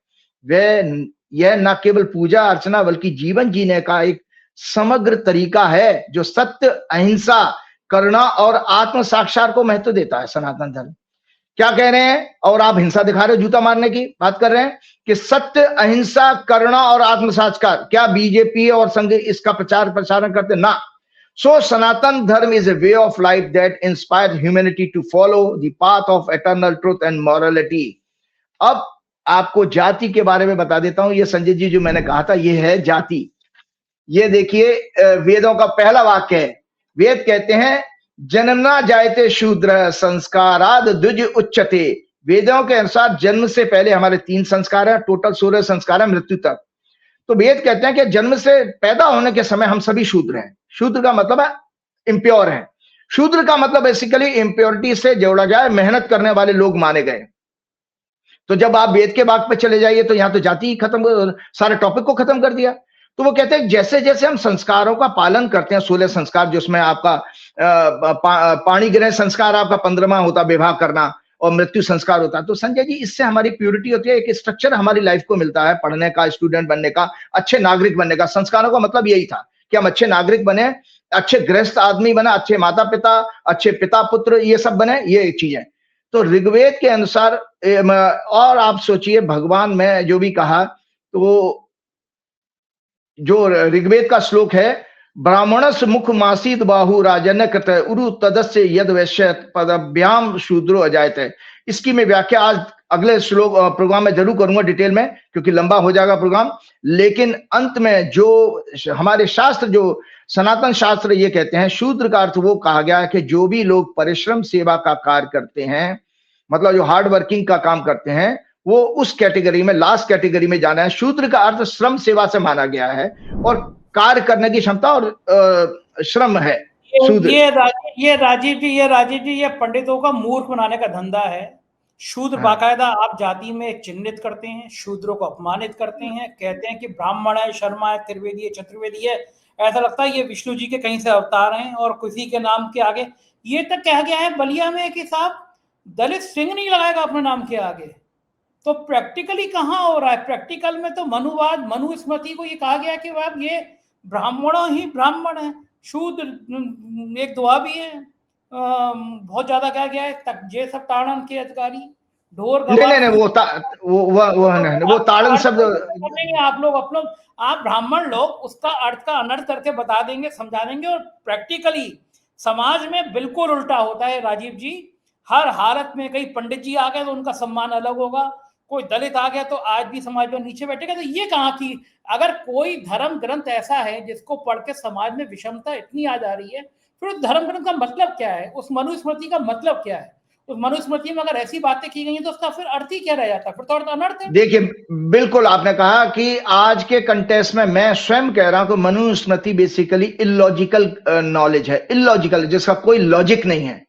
वह यह न केवल पूजा अर्चना बल्कि जीवन जीने का एक समग्र तरीका है जो सत्य, अहिंसा, करुणा और आत्म साक्षात को महत्व देता है। सनातन धर्म क्या कह रहे हैं? और आप हिंसा दिखा रहे हो, जूता मारने की बात कर रहे हैं कि सत्य, अहिंसा, करुणा और आत्म साक्षात। क्या बीजेपी और संघ इसका प्रसारण करते? ना। So Sanatan Dharma is a way of life that inspire humanity to follow the path of eternal truth and morality. अब आपको जाति के बारे में बता देता हूं। ये संजय जी जो मैंने कहा था, ये है जाति। ये देखिए वेदों का पहला वाक्य है। वेद कहते हैं जन्मना जायते शूद्र संस्काराद द्विज उच्चते। वेदों के अनुसार जन्म से पहले हमारे 3 संस्कार हैं, टोटल 16 संस्कार है मृत्यु तक। तो वेद कहते हैं कि जन्म से पैदा होने के समय हम सभी शूद्र हैं। शूद्र का मतलब है इम्प्योर है। शूद्र का मतलब बेसिकली इम्प्योरिटी से जोड़ा जाए, मेहनत करने वाले लोग माने गए। तो जब आप वेद के भाग पे चले जाइए तो यहां तो जाति ही खत्म, सारे टॉपिक को खत्म कर दिया। तो वो कहते हैं जैसे जैसे हम संस्कारों का पालन करते हैं, 16 संस्कार, जिसमें आपका पाणी ग्रहण संस्कार आपका 15वां होता, विवाह करना, और मृत्यु संस्कार होता है। तो संजय जी इससे हमारी प्योरिटी होती है, एक स्ट्रक्चर हमारी लाइफ को मिलता है, पढ़ने का, स्टूडेंट बनने का, अच्छे नागरिक बनने का। संस्कारों का मतलब यही था कि हम अच्छे नागरिक बने, अच्छे गृहस्थ आदमी बने, अच्छे माता पिता, अच्छे पिता पुत्र, ये सब बने, ये एक चीज है। तो ऋग्वेद के अनुसार, और आप सोचिए भगवान में जो भी कहा, तो जो ऋग्वेद का श्लोक है, ब्राह्मणस मुख मासीत बाहु राजन्य कृत उरु तदस्य यद वैश्य पदभ्याम शूद्रो अजायते। इसकी मैं व्याख्या आज अगले श्लोक प्रोग्राम में जरूर करूंगा डिटेल में, क्योंकि लंबा हो जाएगा प्रोग्राम। लेकिन अंत में जो हमारे शास्त्र, जो सनातन शास्त्र ये कहते हैं, शूद्र का अर्थ वो कहा गया है कि जो भी लोग परिश्रम सेवा का कार्य करते हैं, मतलब जो हार्ड वर्किंग का काम करते हैं, वो उस कैटेगरी में, लास्ट कैटेगरी में जाना है। शूद्र का अर्थ श्रम सेवा से माना गया है, और कार्य करने की क्षमता और श्रम है शूद्र। ये राजीव जी, ये पंडितों का मूर्ख बनाने का धंधा है। शूद्र बाकायदा आप जाति में चिन्हित करते हैं, शूद्रों को अपमानित करते हैं, कहते हैं कि ब्राह्मण है, शर्मा है, त्रिवेदी है, चतुर्वेदी है। ऐसा लगता है ये विष्णु जी के कहीं से अवतार हैं, और किसी के नाम के आगे ये तक कहा गया है बलिया में कि साहब दलित सिंह नहीं लगाएगा अपने नाम के आगे। तो प्रैक्टिकली कहाँ हो रहा है? प्रैक्टिकल में तो मनुवाद, मनुस्मृति को ये कहा गया कि अब ये ब्राह्मण ही ब्राह्मण है, शूद्र एक दुआ भी है, बहुत ज्यादा कहा गया है, तक जे सब ताड़न के अधिकारी ढोर। नहीं, वो ताड़न शब्द आप ब्राह्मण लोग उसका अर्थ का अनर्थ करके बता देंगे, समझा देंगे, और प्रैक्टिकली समाज में बिल्कुल उल्टा होता है राजीव जी। हर हालत में कई पंडित जी आ गए तो उनका सम्मान अलग होगा, कोई दलित आ गया तो आज भी समाज में नीचे बैठेगा। तो ये कहाँ की, अगर कोई धर्म ग्रंथ ऐसा है जिसको पढ़ के समाज में विषमता इतनी आ जा रही है, फिर उस धर्म ग्रंथ का मतलब क्या है? उस मनुस्मृति का मतलब क्या है? उस मनुस्मृति में अगर ऐसी बातें की गई हैं तो उसका फिर अर्थ ही क्या रह जाता है? फिर तो अर्थ अनर्थ है। देखिए, बिल्कुल आपने कहा कि आज के कंटेस्ट में मैं स्वयं कह रहा हूं कि मनुस्मृति बेसिकली इलॉजिकल नॉलेज है, इलॉजिकल, जिसका कोई लॉजिक नहीं है,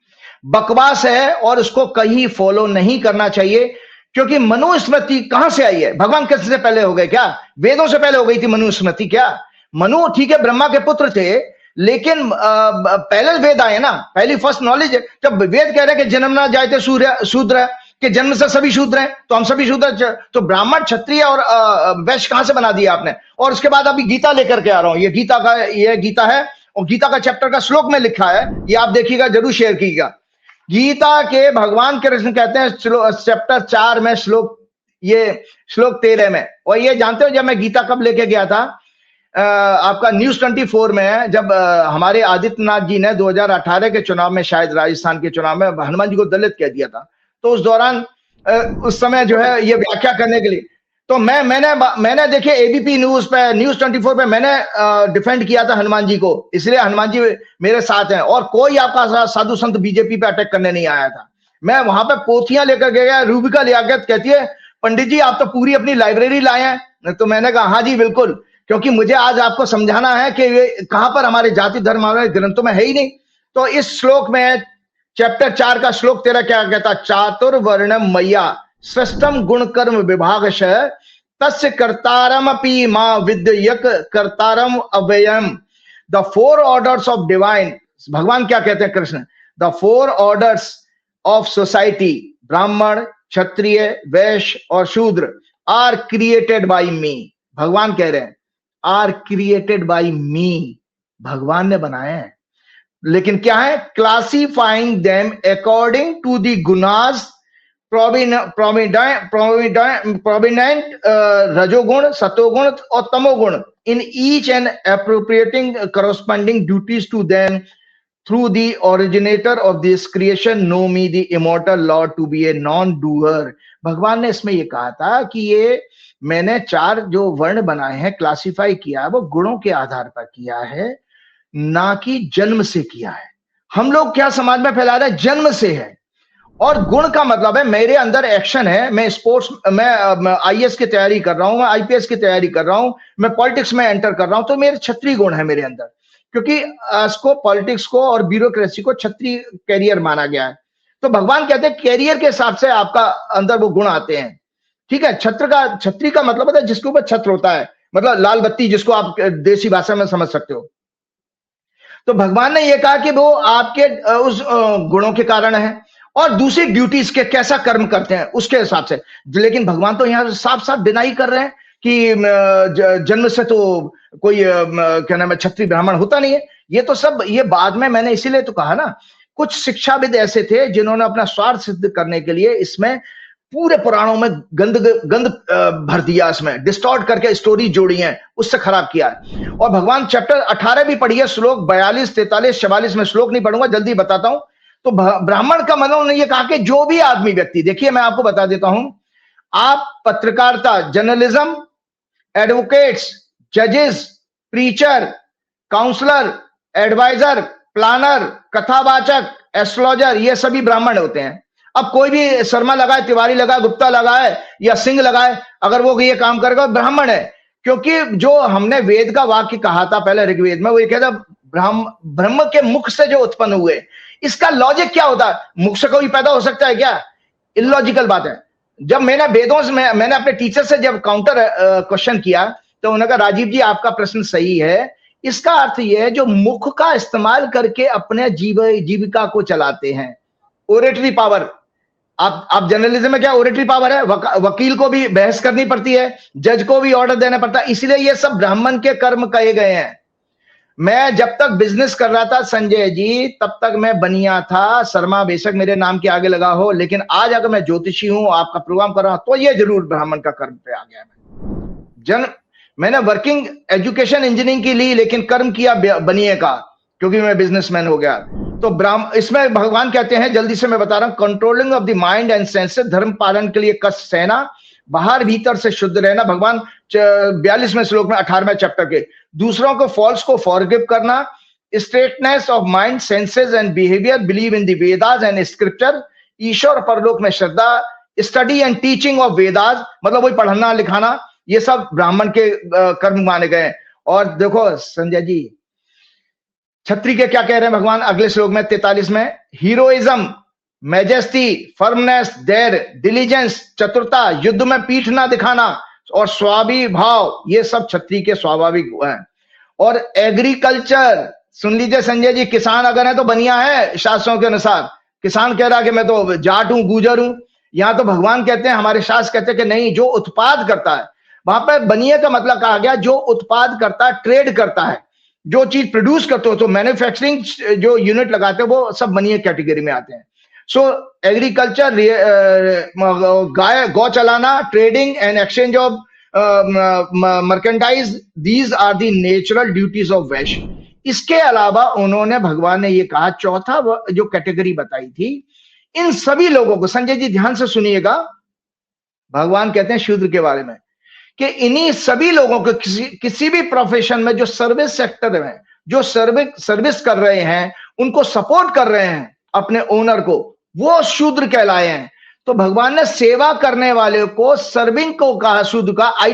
बकवास है, और उसको कहीं फॉलो नहीं करना चाहिए। क्योंकि मनुस्मृति कहां से आई है? भगवान कृष्ण से पहले हो गए क्या? वेदों से पहले हो गई थी मनुस्मृति क्या? मनु ठीक है ब्रह्मा के पुत्र थे, लेकिन पहले वेद आए ना, पहली फर्स्ट नॉलेज है। जब वेद कह रहे हैं कि जन्म ना जाए थे शूद्र है, कि जन्म से सभी शूद्र हैं, तो हम सभी शूद्र, तो ब्राह्मण क्षत्रिय और वैश्य कहां से बना दिया आपने? और उसके बाद अभी गीता लेकर के आ रहा हूं, ये गीता है, और गीता का चैप्टर का श्लोक में लिखा है, ये आप देखिएगा, जरूर शेयर कीजिएगा। गीता के भगवान कृष्ण कहते हैं चैप्टर 4 में श्लोक 13 में, और ये जानते हो जब मैं गीता कब लेके गया था? आपका न्यूज 24 में है, जब हमारे आदित्यनाथ जी ने 2018 के चुनाव में, शायद राजस्थान के चुनाव में, हनुमान जी को दलित कह दिया था। तो उस दौरान उस समय जो है ये व्याख्या करने के लिए, तो मैंने देखिए एबीपी न्यूज पे, न्यूज 24 पे मैंने डिफेंड किया था हनुमान जी को, इसलिए हनुमान जी मेरे साथ हैं, और कोई आपका साधु संत बीजेपी पे अटैक करने नहीं आया था। मैं वहां पे पोथियां लेकर गया, रूबिका लियाकत कहती है पंडित जी आप तो पूरी अपनी लाइब्रेरी लाए हैं। तो मैंने कहा हाँ जी बिल्कुल, क्योंकि मुझे आज आपको समझाना है कि कहां पर हमारे जाति धर्म हमारे ग्रंथों में है ही नहीं। तो इस श्लोक में चैप्टर 4 का श्लोक 13 क्या कहता? चातुर्वर्णम मैया सृष्टम गुण कर्म विभागश तस्य कर्तारम अपि मां विद्यक कर्तारम अव्ययम। द 4 ऑर्डर्स ऑफ डिवाइन, भगवान क्या कहते हैं Krishna? The 4 orders of society, ब्राह्मण, क्षत्रिय, वैश्य और शूद्र, आर क्रिएटेड बाय मी। भगवान कह रहे हैं आर क्रिएटेड बाय मी, भगवान ने बनाए हैं। लेकिन क्या है? Classifying them according to the gunas prominent rajoguna, satoguna और tamoguna, in each and appropriating corresponding duties to them through the originator of this creation, know me the immortal Lord to be a non-doer। भगवान ने इसमें ये कहा था कि ये मैंने 4 जो वर्ण बनाए हैं, क्लासिफाई किया है, वो गुणों के आधार पर किया है, ना कि जन्म से किया है। हम लोग क्या समाज में फैला रहे हैं? जन्म से है। और गुण का मतलब है मेरे अंदर एक्शन है, मैं स्पोर्ट्स, मैं आईएएस की तैयारी कर रहा हूं, मैं आईपीएस की तैयारी कर रहा हूं, मैं पॉलिटिक्स में एंटर कर रहा हूं, तो मेरे क्षत्रिय गुण है मेरे अंदर, क्योंकि इसको, पॉलिटिक्स को और ब्यूरोक्रेसी को क्षत्रिय कैरियर माना गया है। तो भगवान कहते हैं कैरियर के हिसाब से आपका अंदर वो गुण आते हैं। ठीक है, छत्री का मतलब होता है जिसके ऊपर छत्र होता है, मतलब लाल बत्ती, जिसको आप देसी भाषा में समझ सकते हो। तो भगवान ने यह कहा कि वो आपके उस गुणों के कारण है, और दूसरी ड्यूटीज के कैसा कर्म करते हैं उसके हिसाब से। लेकिन भगवान तो यहां साफ साफ डिनाई कर रहे हैं कि जन्म से तो कोई क्या नाम है क्षत्रिय ब्राह्मण होता नहीं है। ये तो सब, ये बाद में मैंने इसीलिए तो कहा ना, कुछ शिक्षाविद ऐसे थे जिन्होंने अपना स्वार्थ सिद्ध करने के लिए इसमें पूरे पुराणों में गंद गंद भर दिया, इसमें डिस्टॉर्ट करके स्टोरी जोड़ी है, उससे खराब किया है। और भगवान चैप्टर 18 भी पढ़िए, श्लोक 42, 43, 44 में, श्लोक नहीं पढ़ूंगा, जल्दी बताता हूं। तो ब्राह्मण का मतलब उन्होंने ये कहा कि जो भी आदमी व्यक्ति, देखिए मैं आपको बता देता हूं, आप पत्रकारिता, जर्नलिज्म, एडवोकेट्स, जजेस, प्रीचर, काउंसलर, एडवाइजर, प्लानर, कथावाचक, एस्ट्रोलॉजर, ये सभी ब्राह्मण होते हैं। अब कोई भी शर्मा लगाए, तिवारी लगाए, गुप्ता लगाए या सिंह लगाए, अगर वो ये काम करेगा ब्राह्मण है। क्योंकि जो हमने वेद का वाक्य कहा था पहले ऋग्वेद में, वो ये कहता ब्रह्म के मुख से जो उत्पन्न हुए, इसका लॉजिक क्या होता है? मुख से कोई पैदा हो सकता है क्या? इलॉजिकल बात है। जब मैंने वेदों से मैंने अपने टीचर से जब काउंटर क्वेश्चन किया, तो उन्होंने कहा राजीव जी आपका प्रश्न सही है, इसका अर्थ यह है जो मुख का इस्तेमाल करके अपने जीविका को चलाते हैं, ओरेटरी पावर। आप जर्नलिज्म में क्या ओरेटरी पावर है? वकील को भी बहस करनी पड़ती है, जज को भी ऑर्डर देना पड़ता है, इसलिए ये सब ब्राह्मण के कर्म कहे गए हैं। मैं जब तक बिजनेस कर रहा था संजय जी, तब तक मैं बनिया था, शर्मा बेशक मेरे नाम के आगे लगा हो, लेकिन आज अगर मैं ज्योतिषी हूं, आपका प्रोग्राम कर रहा हूं, तो ये जरूर ब्राह्मण का कर्म पे आ गया। मैंने वर्किंग एजुकेशन इंजीनियरिंग की ली, लेकिन कर्म किया बनिए का, क्योंकि मैं बिजनेसमैन हो गया। तो इसमें भगवान कहते हैं, जल्दी से मैं बता रहा हूं, controlling of the mind and senses, धर्म पालन के लिए कष्ट सहना, बाहर भीतर से शुद्ध रहना, भगवान 42वें श्लोक में 18वें चैप्टर के, दूसरों को फॉल्स को फॉरगिव करना, straightness of mind, senses and behaviour, believe in the Vedas and scripture, ईश्वर परलोक में श्रद्धा, study and teaching of Vedas, मतलब वही पढ़ना लिखाना, ये सब ब्राह्मण के कर्म माने गए। और देखो संजय जी, क्षत्रिय के क्या कह रहे हैं भगवान अगले श्लोक में 43 में? हीरोइज्म, मैजेस्टी, फर्मनेस, धैर्य, डिलीजेंस, चतुरता, युद्ध में पीठ ना दिखाना और स्वाभिभाव, ये सब क्षत्रिय के स्वाभाविक हैं। और एग्रीकल्चर, सुन लीजिए संजय जी, किसान अगर है तो बनिया है शास्त्रों के अनुसार। किसान कह रहा है कि मैं तो जाट हूं, गुजर हूं, यहां तो भगवान कहते हैं, हमारे शास्त्र कहते हैं कि नहीं, जो उत्पाद करता है, वहां पर बनिए का मतलब कहा गया जो उत्पाद करता है, ट्रेड करता है, जो चीज प्रोड्यूस करते हो, तो मैन्युफैक्चरिंग जो यूनिट लगाते हैं, वो सब बनिए कैटेगरी में आते हैं। सो एग्रीकल्चर, गाय गौ चलाना, trading and exchange of merchandise, these are the natural duties of Vaishya. इसके अलावा उन्होंने, भगवान ने ये कहा, चौथा जो कैटेगरी बताई थी, इन सभी लोगों को, संजय जी ध्यान से सुनिएगा, भगवान कहते हैं शूद्र के बारे में कि इन्हीं सभी लोगों को किसी भी प्रोफेशन में जो सर्विस सेक्टर में जो सर्विस कर रहे हैं, उनको सपोर्ट कर रहे हैं अपने ओनर को, वो शूद्र कहलाए हैं। तो भगवान ने सेवा करने वाले को सर्विंग को कहा, शूद्र का।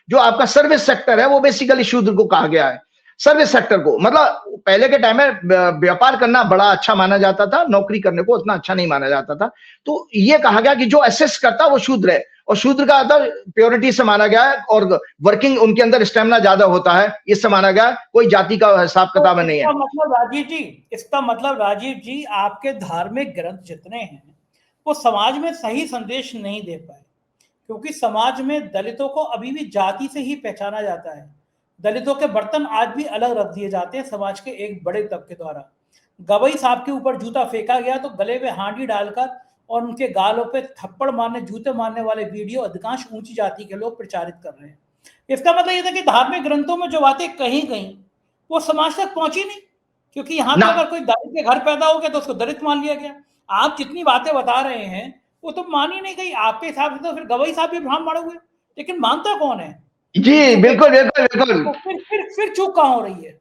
जो आपका सर्विस सेक्टर है वो बेसिकली शूद्र को कहा गया है, सर्विस सेक्टर को। मतलब पहले के टाइम में व्यापार करना बड़ा अच्छा माना जाता था, नौकरी करने को उतना अच्छा नहीं माना जाता था। तो ये कहा गया कि जो असेस करता वो शूद्र है, और शूद्र का अर्थ प्योरिटी से माना गया है, और वर्किंग उनके अंदर स्टेमिना ज्यादा होता है, इससे माना गया, कोई जाति का हिसाब किताब नहीं है। मतलब राजीव जी, इसका मतलब राजीव जी, आपके धार्मिक ग्रंथ जितने हैं वो समाज में सही संदेश नहीं दे पाए, क्योंकि समाज में दलितों को अभी भी जाति से ही पहचाना जाता है। दलितों के बर्तन आज भी अलग रख दिए जाते हैं समाज के एक बड़े तबके द्वारा। गवई साहब के ऊपर जूता फेंका गया तो गले में हांडी डालकर और उनके गालों पे थप्पड़ मारने, जूते मारने वाले वीडियो अधिकांश ऊंची जाति के लोग प्रचारित कर रहे हैं। इसका मतलब ये था कि धार्मिक ग्रंथों में जो बातें कहीं कहीं वो समाज तक पहुंची नहीं, क्योंकि यहाँ तो अगर कोई दलित के घर पैदा हो गया तो उसको दलित मान लिया गया। आप जितनी बातें बता रहे हैं वो तो मान ही नहीं गई आपके हिसाब से। तो फिर गवई साहब भी ब्राह्मण हुए, लेकिन मानता कौन है? जी बिल्कुल बिल्कुल बिल्कुल। तो फिर चूक कहाँ हो रही है?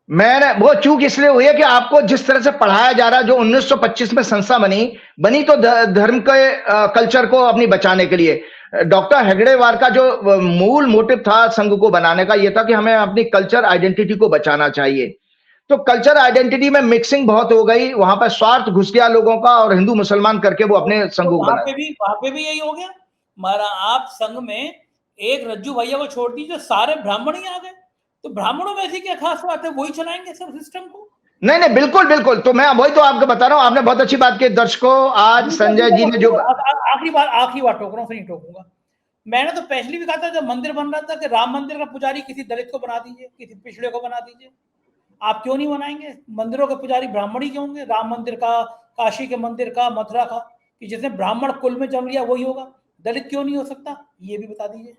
मैंने वो चूक इसलिए हुई है कि आपको जिस तरह से पढ़ाया जा रहा है, जो 1925 में संस्था बनी तो धर्म के कल्चर को अपनी बचाने के लिए। डॉक्टर हेगड़ेवार का जो मूल मोटिव था संघ को बनाने का, यह था कि हमें अपनी कल्चर आइडेंटिटी को बचाना चाहिए। तो कल्चर आइडेंटिटी में मिक्सिंग बहुत हो गई, वहां पर स्वार्थ घुस गया लोगों का, और हिंदू मुसलमान करके वो अपने संघ को बना। वहां पे भी यही हो गया। मारा आप संघ में एक रज्जू भैया को छोड़ दीजिए, सारे ब्राह्मण ही आ गए। तो ब्राह्मणों में ऐसी क्या खास बात है, वही चलाएंगे सब सिस्टम को? नहीं बिल्कुल बिल्कुल। तो मैं वही तो आपको बता रहा हूँ, आपने बहुत अच्छी बात की। दर्शकों, आज संजय जी ने जो आखिरी बार टोक रहा हूँ, फिर नहीं टोकूंगा। मैंने तो पहले भी कहा था जब मंदिर बन रहा था कि राम मंदिर का पुजारी किसी दलित को बना दीजिए, किसी पिछड़े को बना दीजिए। आप क्यों नहीं बनाएंगे? मंदिरों के पुजारी ब्राह्मण ही क्यों होंगे? राम मंदिर का, काशी के मंदिर का, मथुरा का कि जिसने ब्राह्मण कुल में जन्म लिया वही होगा, दलित क्यों नहीं हो सकता, ये भी बता दीजिए।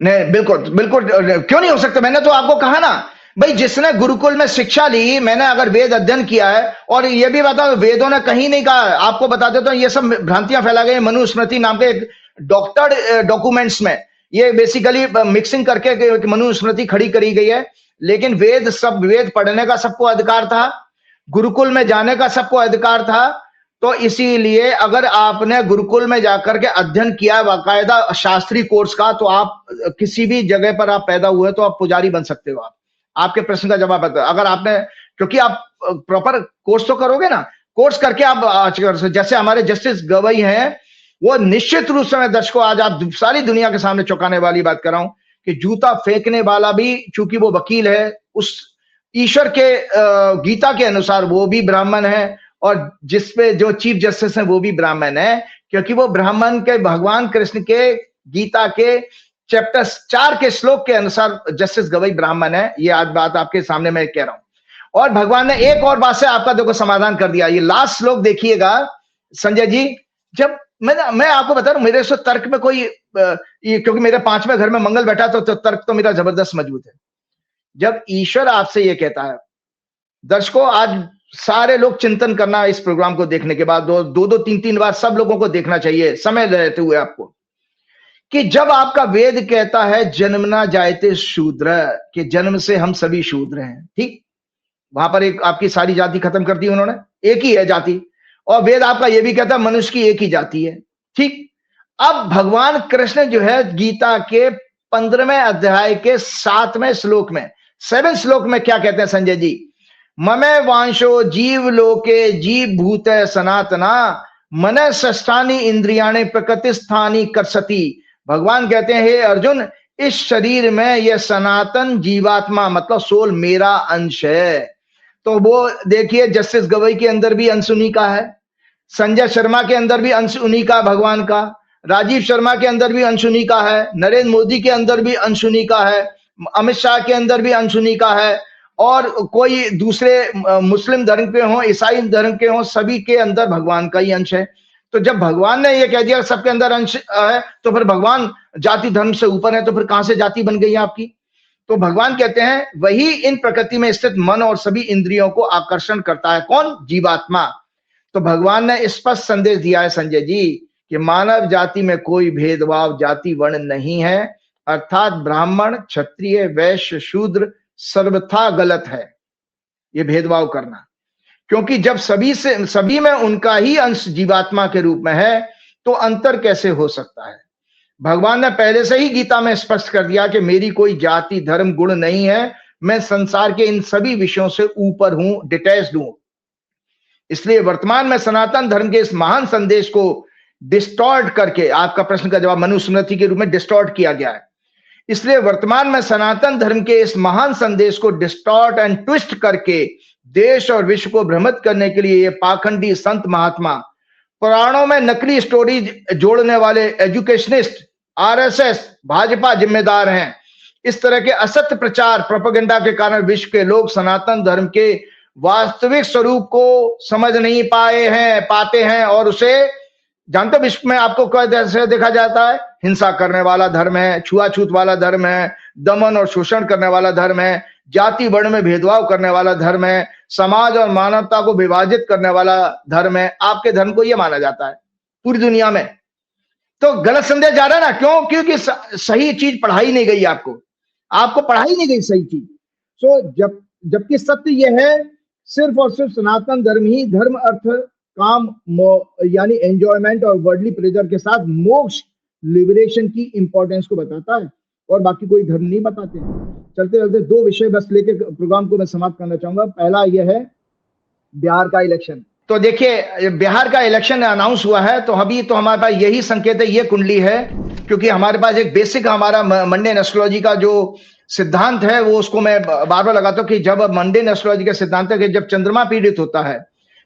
नहीं, बिल्कुल बिल्कुल, क्यों नहीं हो सकता? मैंने तो आपको कहा ना भाई, जिसने गुरुकुल में शिक्षा ली, मैंने अगर वेद अध्ययन किया है, और ये भी बता, वेदों ने कहीं नहीं कहा, आपको बता देता हूं, ये सब भ्रांतियां फैला गई मनुस्मृति नाम के डॉक्टर्ड डॉक्यूमेंट्स में। ये बेसिकली मिक्सिंग करके मनुस्मृति खड़ी करी गई है, लेकिन वेद पढ़ने का सबको अधिकार था, गुरुकुल में जाने का सबको अधिकार था। तो इसीलिए अगर आपने गुरुकुल में जाकर के अध्ययन किया बाकायदा शास्त्रीय कोर्स का, तो आप किसी भी जगह पर आप पैदा हुए तो आप पुजारी बन सकते हो। आपके प्रश्न का जवाब है, अगर आपने, क्योंकि आप प्रॉपर कोर्स तो करोगे ना, कोर्स करके आप जैसे हमारे जस्टिस गवई हैं, वो निश्चित रूप से, मैं दर्शकों आज आप सारी दुनिया के सामने चौंकाने वाली बात कर रहा हूं कि जूता फेंकने वाला भी, चूंकि वो वकील है, उस ईश्वर के गीता के अनुसार वो भी ब्राह्मण है, और जिसपे जो चीफ जस्टिस है वो भी ब्राह्मण है, क्योंकि वो ब्राह्मण के भगवान कृष्ण के गीता के चैप्टर 4 के श्लोक के अनुसार जस्टिस गवई ब्राह्मण है। ये आज बात आपके सामने मैं कह रहा हूं। और भगवान ने एक और बात से आपका देखो समाधान कर दिया। ये लास्ट श्लोक देखिएगा संजय जी, जब मैं आपको बता रहा हूं, मेरे से तर्क में कोई क्योंकि मेरे 5वें घर में मंगल बैठा तो तर्क तो मेरा जबरदस्त मजबूत है। जब ईश्वर आपसे ये कहता है, दर्शकों आज सारे लोग चिंतन करना, इस प्रोग्राम को देखने के बाद दो 3 बार सब लोगों को देखना चाहिए समय रहते हुए आपको, कि जब आपका वेद कहता है जन्मना जायते शूद्र, कि जन्म से हम सभी शूद्र हैं, ठीक, वहां पर एक आपकी सारी जाति खत्म कर दी उन्होंने, एक ही है जाति, और वेद आपका यह भी कहता है मनुष्य की एक ही जाति है, ठीक। अब भगवान कृष्ण जो है गीता के 15वें अध्याय के 7वें श्लोक में, 7 श्लोक में क्या कहते हैं संजय जी? ममे वांशो जीव लोके जीव भूत सनातना मन षष्ठानि इंद्रियाणि प्रकृति स्थानी करसती। भगवान कहते हैं, हे अर्जुन, इस शरीर में यह सनातन जीवात्मा मतलब सोल मेरा अंश है। तो वो देखिए, जस्टिस गवई के अंदर भी अंश उन्हीं का है, संजय शर्मा के अंदर भी अंश उन्हीं का भगवान का, राजीव शर्मा के अंदर भी अंश उन्हीं का है, नरेंद्र मोदी के अंदर भी अंश उन्हीं का है, अमित शाह के अंदर भी अंश उन्हीं का है, और कोई दूसरे मुस्लिम धर्म के हों, ईसाई धर्म के हों, सभी के अंदर भगवान का ही अंश है। तो जब भगवान ने ये कह दिया सबके अंदर अंश है, तो फिर भगवान जाति धर्म से ऊपर है, तो फिर कहां से जाति बन गई आपकी? तो भगवान कहते हैं वही इन प्रकृति में स्थित मन और सभी इंद्रियों को आकर्षण करता है। कौन? जीवात्मा। तो भगवान ने स्पष्ट संदेश दिया है संजय जी कि मानव जाति में कोई भेदभाव जाति वर्ण नहीं है, अर्थात ब्राह्मण क्षत्रिय वैश्य शूद्र सर्वथा गलत है ये भेदभाव करना, क्योंकि जब सभी में उनका ही अंश जीवात्मा के रूप में है, तो अंतर कैसे हो सकता है? भगवान ने पहले से ही गीता में स्पष्ट कर दिया कि मेरी कोई जाति धर्म गुण नहीं है, मैं संसार के इन सभी विषयों से ऊपर हूं, डिटैच्ड हूं। इसलिए वर्तमान में सनातन धर्म के इस महान संदेश को डिस्टॉर्ट करके, आपका प्रश्न का जवाब मनुस्मृति के रूप में डिस्टॉर्ट किया गया है, इसलिए वर्तमान में सनातन धर्म के इस महान संदेश को डिस्टॉर्ट एंड ट्विस्ट करके देश और विश्व को भ्रमित करने के लिए ये पाखंडी संत महात्मा, पुराणों में नकली स्टोरी जोड़ने वाले एजुकेशनिस्ट, आरएसएस, भाजपा जिम्मेदार हैं। इस तरह के असत्य प्रचार प्रोपेगेंडा के कारण विश्व के लोग सनातन धर्म के वास्तविक स्वरूप को समझ नहीं पाते हैं, और उसे जानते, विश्व में आपको कैसे देखा जाता है? हिंसा करने वाला धर्म है, छुआछूत वाला धर्म है, दमन और शोषण करने वाला धर्म है, जाति वर्ण में भेदभाव करने वाला धर्म है, समाज और मानवता को विभाजित करने वाला धर्म है। आपके धर्म को यह माना जाता है पूरी दुनिया में। तो गलत संदेश जा रहा है ना, क्यों? क्योंकि सही चीज पढ़ाई नहीं गई, आपको पढ़ाई नहीं गई सही चीज। सो जबकि सत्य यह है, सिर्फ और सिर्फ सनातन धर्म ही धर्म अर्थ काम यानी एंजॉयमेंट और वर्ल्डली प्लेजर के साथ मोक्ष लिबरेशन की इंपॉर्टेंस को बताता है, और बाकी कोई धर्म नहीं बताते हैं। चलते चलते 2 विषय बस लेके प्रोग्राम को मैं समाप्त करना चाहूंगा। पहला यह है बिहार का इलेक्शन। तो देखिए, बिहार का इलेक्शन अनाउंस हुआ है, तो अभी तो हमारे पास यही संकेत है, ये कुंडली है, क्योंकि हमारे पास एक बेसिक हमारा मंडेन एस्ट्रोलॉजी का जो सिद्धांत है, वो उसको मैं बार बार लगाता हूँ कि जब मंडेन एस्ट्रोलॉजी का सिद्धांत है कि जब चंद्रमा पीड़ित होता है,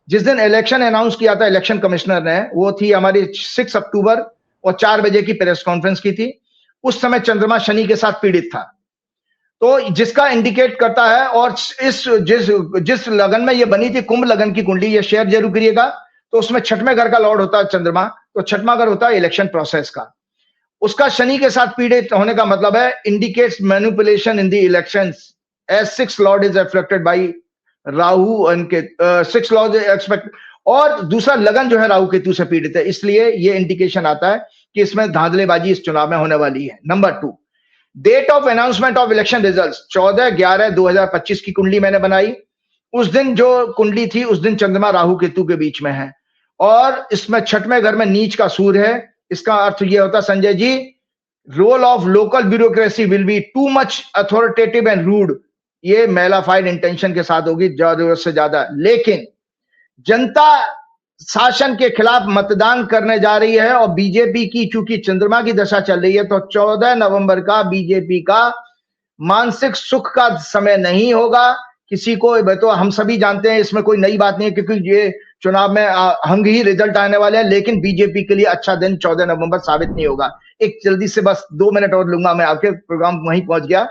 जिस दिन इलेक्शन अनाउंस किया था इलेक्शन कमिश्नर ने, वो थी हमारी 6 अक्टूबर और 4 बजे की प्रेस कॉन्फ्रेंस की थी। उस समय चंद्रमा शनि के साथ पीड़ित था, तो जिसका इंडिकेट करता है, और जिस लगन में ये बनी थी, कुंभ लगन की कुंडली, ये शेयर जरूर करिएगा। तो उसमें छठवें घर का लॉर्ड होता है चंद्रमा, तो छठवां घर होता है इलेक्शन प्रोसेस का। उसका शनि के साथ पीड़ित होने का मतलब है indicates manipulation in the elections as 6 lord is affected by Rahu and 6 lord expect. और दूसरा लगन जो है राहु केतु से पीड़ित है, इसलिए ये इंडिकेशन आता है कि इसमें धांधलेबाजी इस चुनाव में होने वाली है। Number 2, date of announcement of election results 14/11/2025 की कुंडली मैंने बनाई। उस दिन जो कुंडली थी उस दिन चंद्रमा राहु केतु के बीच में है और इसमें छठवें घर में नीच का सूर्य है। इसका अर्थ यह होता है Sanjay ji, role of local bureaucracy will be too much authoritative and rude. ये मेलाफाइड इंटेंशन के साथ होगी जरूरत से ज्यादा, लेकिन जनता शासन के खिलाफ मतदान करने जा रही है और बीजेपी की चूंकि चंद्रमा की दशा चल रही है तो 14 नवंबर का बीजेपी का मानसिक सुख का समय नहीं होगा किसी को। तो हम सभी जानते हैं इसमें कोई नई बात नहीं है क्योंकि ये चुनाव में हंग ही रिजल्ट आने वाले हैं, लेकिन बीजेपी के लिए अच्छा दिन 14 नवंबर साबित नहीं होगा। एक जल्दी से बस 2 मिनट और लूंगा, मैं आपके प्रोग्राम वहीं पहुंच गया।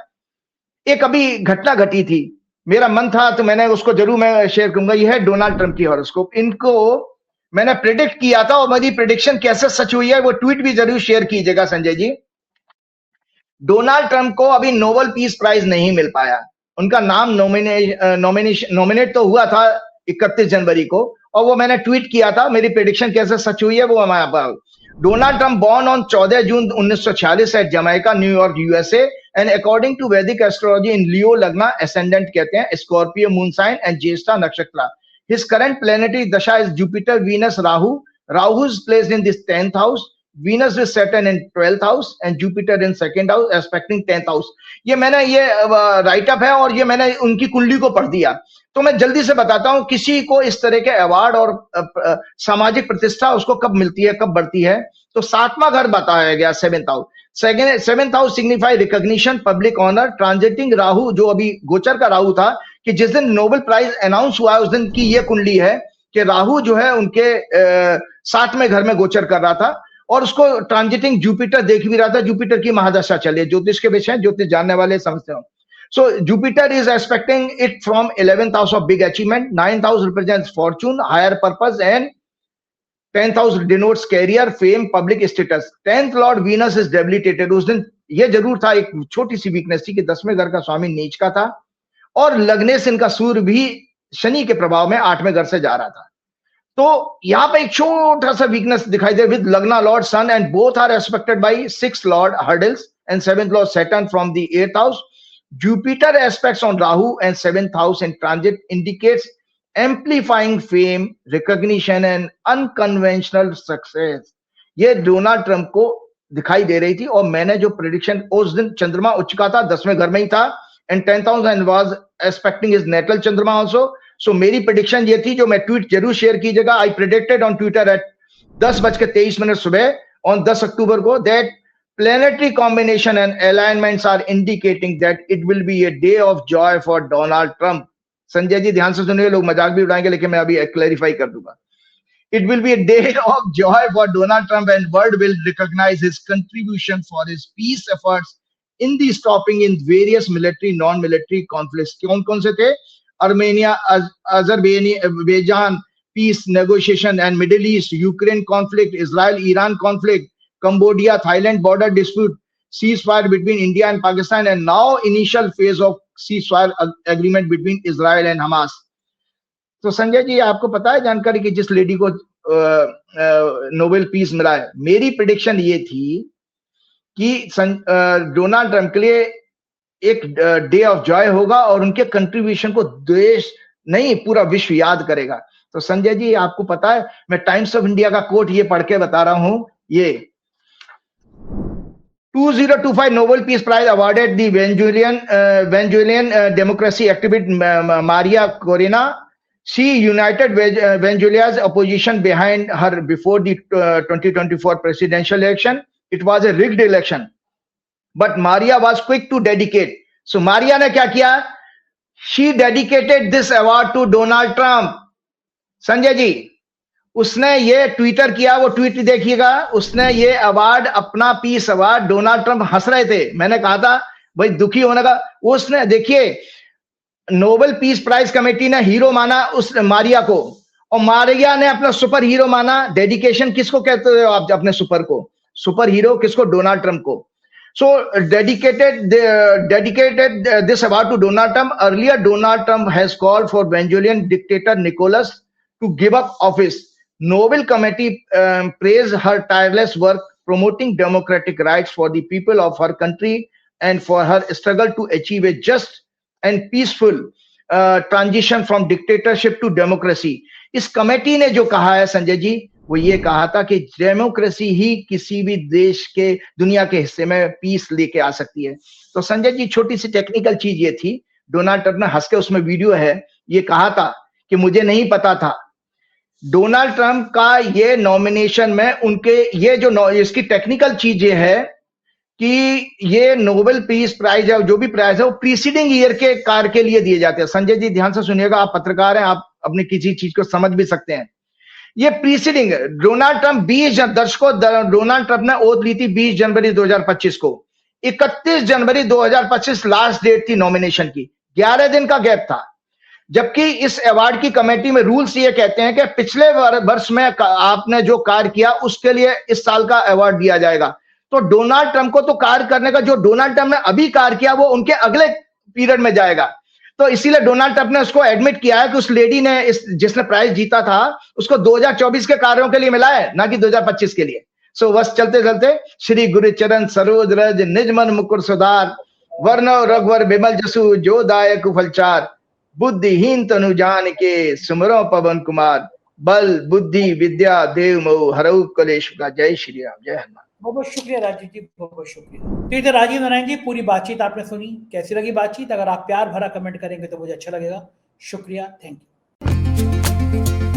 एक अभी घटना घटी थी, मेरा मन था तो मैंने उसको जरूर मैं शेयर करूंगा। यह है डोनाल्ड ट्रंप की हॉरोस्कोप। इनको मैंने प्रेडिक्ट किया था और मेरी प्रेडिक्शन कैसे सच हुई है वो ट्वीट भी जरूर शेयर कीजिएगा संजय जी। डोनाल्ड ट्रंप को अभी नोबेल पीस प्राइज नहीं मिल पाया। उनका नाम नॉमिनेट तो हुआ था 31 जनवरी को और वो मैंने ट्वीट किया था। मेरी प्रेडिक्शन कैसे सच हुई है वो मैं Donald Trump born on 14 June 1946 at Jamaica, New York, USA, and according to Vedic astrology in Leo Lagna, ascendant कहते हैं, Scorpio moon sign and Jyeshtha nakshatra. His current planetary dasha is Jupiter, Venus, Rahu. Rahu is placed in this 10th house, Venus with Saturn in 12th house, and Jupiter in 2nd house, aspecting 10th house. ये मैंने ये राइट अप है और ये मैंने उनकी कुंडली को पढ़ दिया। तो मैं जल्दी से बताता हूं किसी को इस तरह के अवार्ड और सामाजिक प्रतिष्ठा उसको कब मिलती है, कब बढ़ती है। तो 7वां घर बताया गया 7th house. 7th house signify recognition, public honour, transiting Rahu, जो अभी गोचर का राहु था कि जिस दिन नोबेल प्राइज अनाउंस हुआ उस दिन की ये कुंडली है कि राहु जो है उनके 7वें घर में गोचर कर रहा था और उसको ट्रांजिटिंग जुपिटर देख भी रहा था। जुपिटर की महादशा चली है, ज्योतिष के विषय ज्योतिष जानने वाले समझते हो। So Jupiter is aspecting it from 11th house of big achievement, 9th house represents fortune, higher purpose, and 10th house denotes career, fame, public status. 10th Lord Venus is debilitated. उस दिन ये जरूर था, एक छोटी सी वीकनेस थी कि 10वें घर का स्वामी नीच का था और लगने से इनका सूर्य भी शनि के प्रभाव में 8वें घर से जा रहा था। तो यहाँ पे एक छोटा सा वीकनेस दिखाई दे with lagna lord Sun and both are aspected by 6 lord hurdles and 7th lord Saturn from the 8th house. Jupiter aspects on Rahu and 7th house in transit indicates amplifying fame, recognition and unconventional success. ये डोनाल्ड ट्रंप को दिखाई दे रही थी और मैंने जो प्रेडिक्शन, उस दिन चंद्रमा उच्च का था, 10वें घर में ही था and 10th house and was aspecting his natal चंद्रमा also. So मेरी प्रेडिक्शन ये थी जो मैं ट्वीट जरूर शेयर कीजिएगा। I predicted on Twitter at 10:23 सुबह on 10 अक्टूबर को that planetary combination and alignments are indicating that it will be a day of joy for Donald Trump. Sanjay ji ध्यान से सुनिए, लोग मजाक भी उड़ाएंगे लेकिन मैं अभी क्लैरिफाई कर दूंगा। It will be a day of joy for Donald Trump and world will recognize his contribution for his peace efforts in the stopping in various military, non-military conflicts. कौन-कौन से थे? Armenia, Azerbaijan peace negotiation and Middle East, Ukraine conflict, Israel-Iran conflict, Cambodia, Thailand border dispute, ceasefire between India and Pakistan, and now initial phase of ceasefire agreement between Israel and Hamas. तो संजय जी आपको पता है जानकारी कि जिस लेडी को नोबेल पीस मिला है, मेरी प्रेडिक्शन ये थी कि डोनाल्ड ट्रंप के लिए एक डे ऑफ जॉय होगा और उनके कंट्रीब्यूशन को देश नहीं पूरा विश्व याद करेगा। तो संजय जी आपको पता है मैं टाइम्स ऑफ इंडिया का कोट ये पढ़ के बता रहा हूं, ये 2025 Nobel Peace Prize awarded the Venezuelan democracy activist Maria Corina. She united Venezuela's opposition behind her before the 2024 presidential election. It was a rigged election, but Maria was quick to dedicate. So Maria ने क्या किया? She dedicated this award to Donald Trump. Sanjay ji उसने ये ट्विटर किया, वो ट्वीट देखिएगा, उसने ये अवार्ड, अपना पीस अवार्ड, डोनाल्ड ट्रंप हंस रहे थे, मैंने कहा था भाई दुखी होने का, उसने देखिए नोबेल पीस प्राइज कमेटी ने हीरो माना उस मारिया को और मारिया ने अपना सुपर हीरो माना। डेडिकेशन किसको कहते हो आप अपने सुपर को? सुपर हीरो किसको? डोनाल्ड ट्रंप को। So dedicated this award to Donald Trump. Earlier, Donald Trump has called for Venezuelan dictator Nicolas to give up office. Nobel Committee praised her tireless work promoting democratic rights for the people of her country and for her struggle to achieve a just and peaceful transition from dictatorship to democracy. इस कमेटी ने जो कहा है संजय जी, वो ये कहा था कि डेमोक्रेसी ही किसी भी देश के, दुनिया के हिस्से में पीस लेके आ सकती है। तो संजय जी, छोटी सी टेक्निकल चीज ये थी, डोनाल्ड ट्रंप ने हंस के, उसमें वीडियो है, ये कहा था कि मुझे नहीं पता था। डोनाल्ड ट्रंप का ये नॉमिनेशन में उनके ये जो इसकी टेक्निकल चीज ये है कि ये नोबेल पीस प्राइज है, जो भी प्राइज है वो प्रीसीडिंग ईयर के कार्य के लिए दिए जाते हैं। संजय जी ध्यान से सुनिएगा, आप पत्रकार हैं, आप अपनी किसी चीज को समझ भी सकते हैं। ये प्रीसीडिंग डोनाल्ड ट्रंप 20 दर्शकों, डोनाल्ड ट्रंप ने ओथ ली थी 20 जनवरी 2025 को। 31 जनवरी 2025 लास्ट डेट थी नॉमिनेशन की, 11 दिन का गैप था। जबकि इस अवार्ड की कमेटी में रूल्स ये कहते हैं कि पिछले वर्ष में आपने जो कार्य किया उसके लिए इस साल का अवार्ड दिया जाएगा। तो डोनाल्ड ट्रंप को तो कार्य करने का, जो डोनाल्ड ट्रंप ने अभी कार्य किया वो उनके अगले पीरियड में जाएगा। तो इसीलिए डोनाल्ड ट्रंप ने उसको एडमिट किया है कि उस लेडी ने जिसने प्राइज जीता था उसको 2024 के कार्यों के लिए मिला है, ना कि 2025 के लिए। सो बस चलते चलते श्री गुरु चरण सरोज रज निज मन मुकुर सुधार, वर्णव रघुवर बिमल जसु जो दायक फलचार, बुद्धिहीन तनु जान के सुमरो पवन कुमार, बल बुद्धि विद्या देव मोह हरऊ कलेश का। जय श्री राम, जय हनुमान। बहुत बहुत शुक्रिया राजीव जी, बहुत बहुत शुक्रिया। तो इधर राजीव नारायण जी, पूरी बातचीत आपने सुनी, कैसी लगी बातचीत? अगर आप प्यार भरा कमेंट करेंगे तो मुझे अच्छा लगेगा। शुक्रिया, थैंक यू।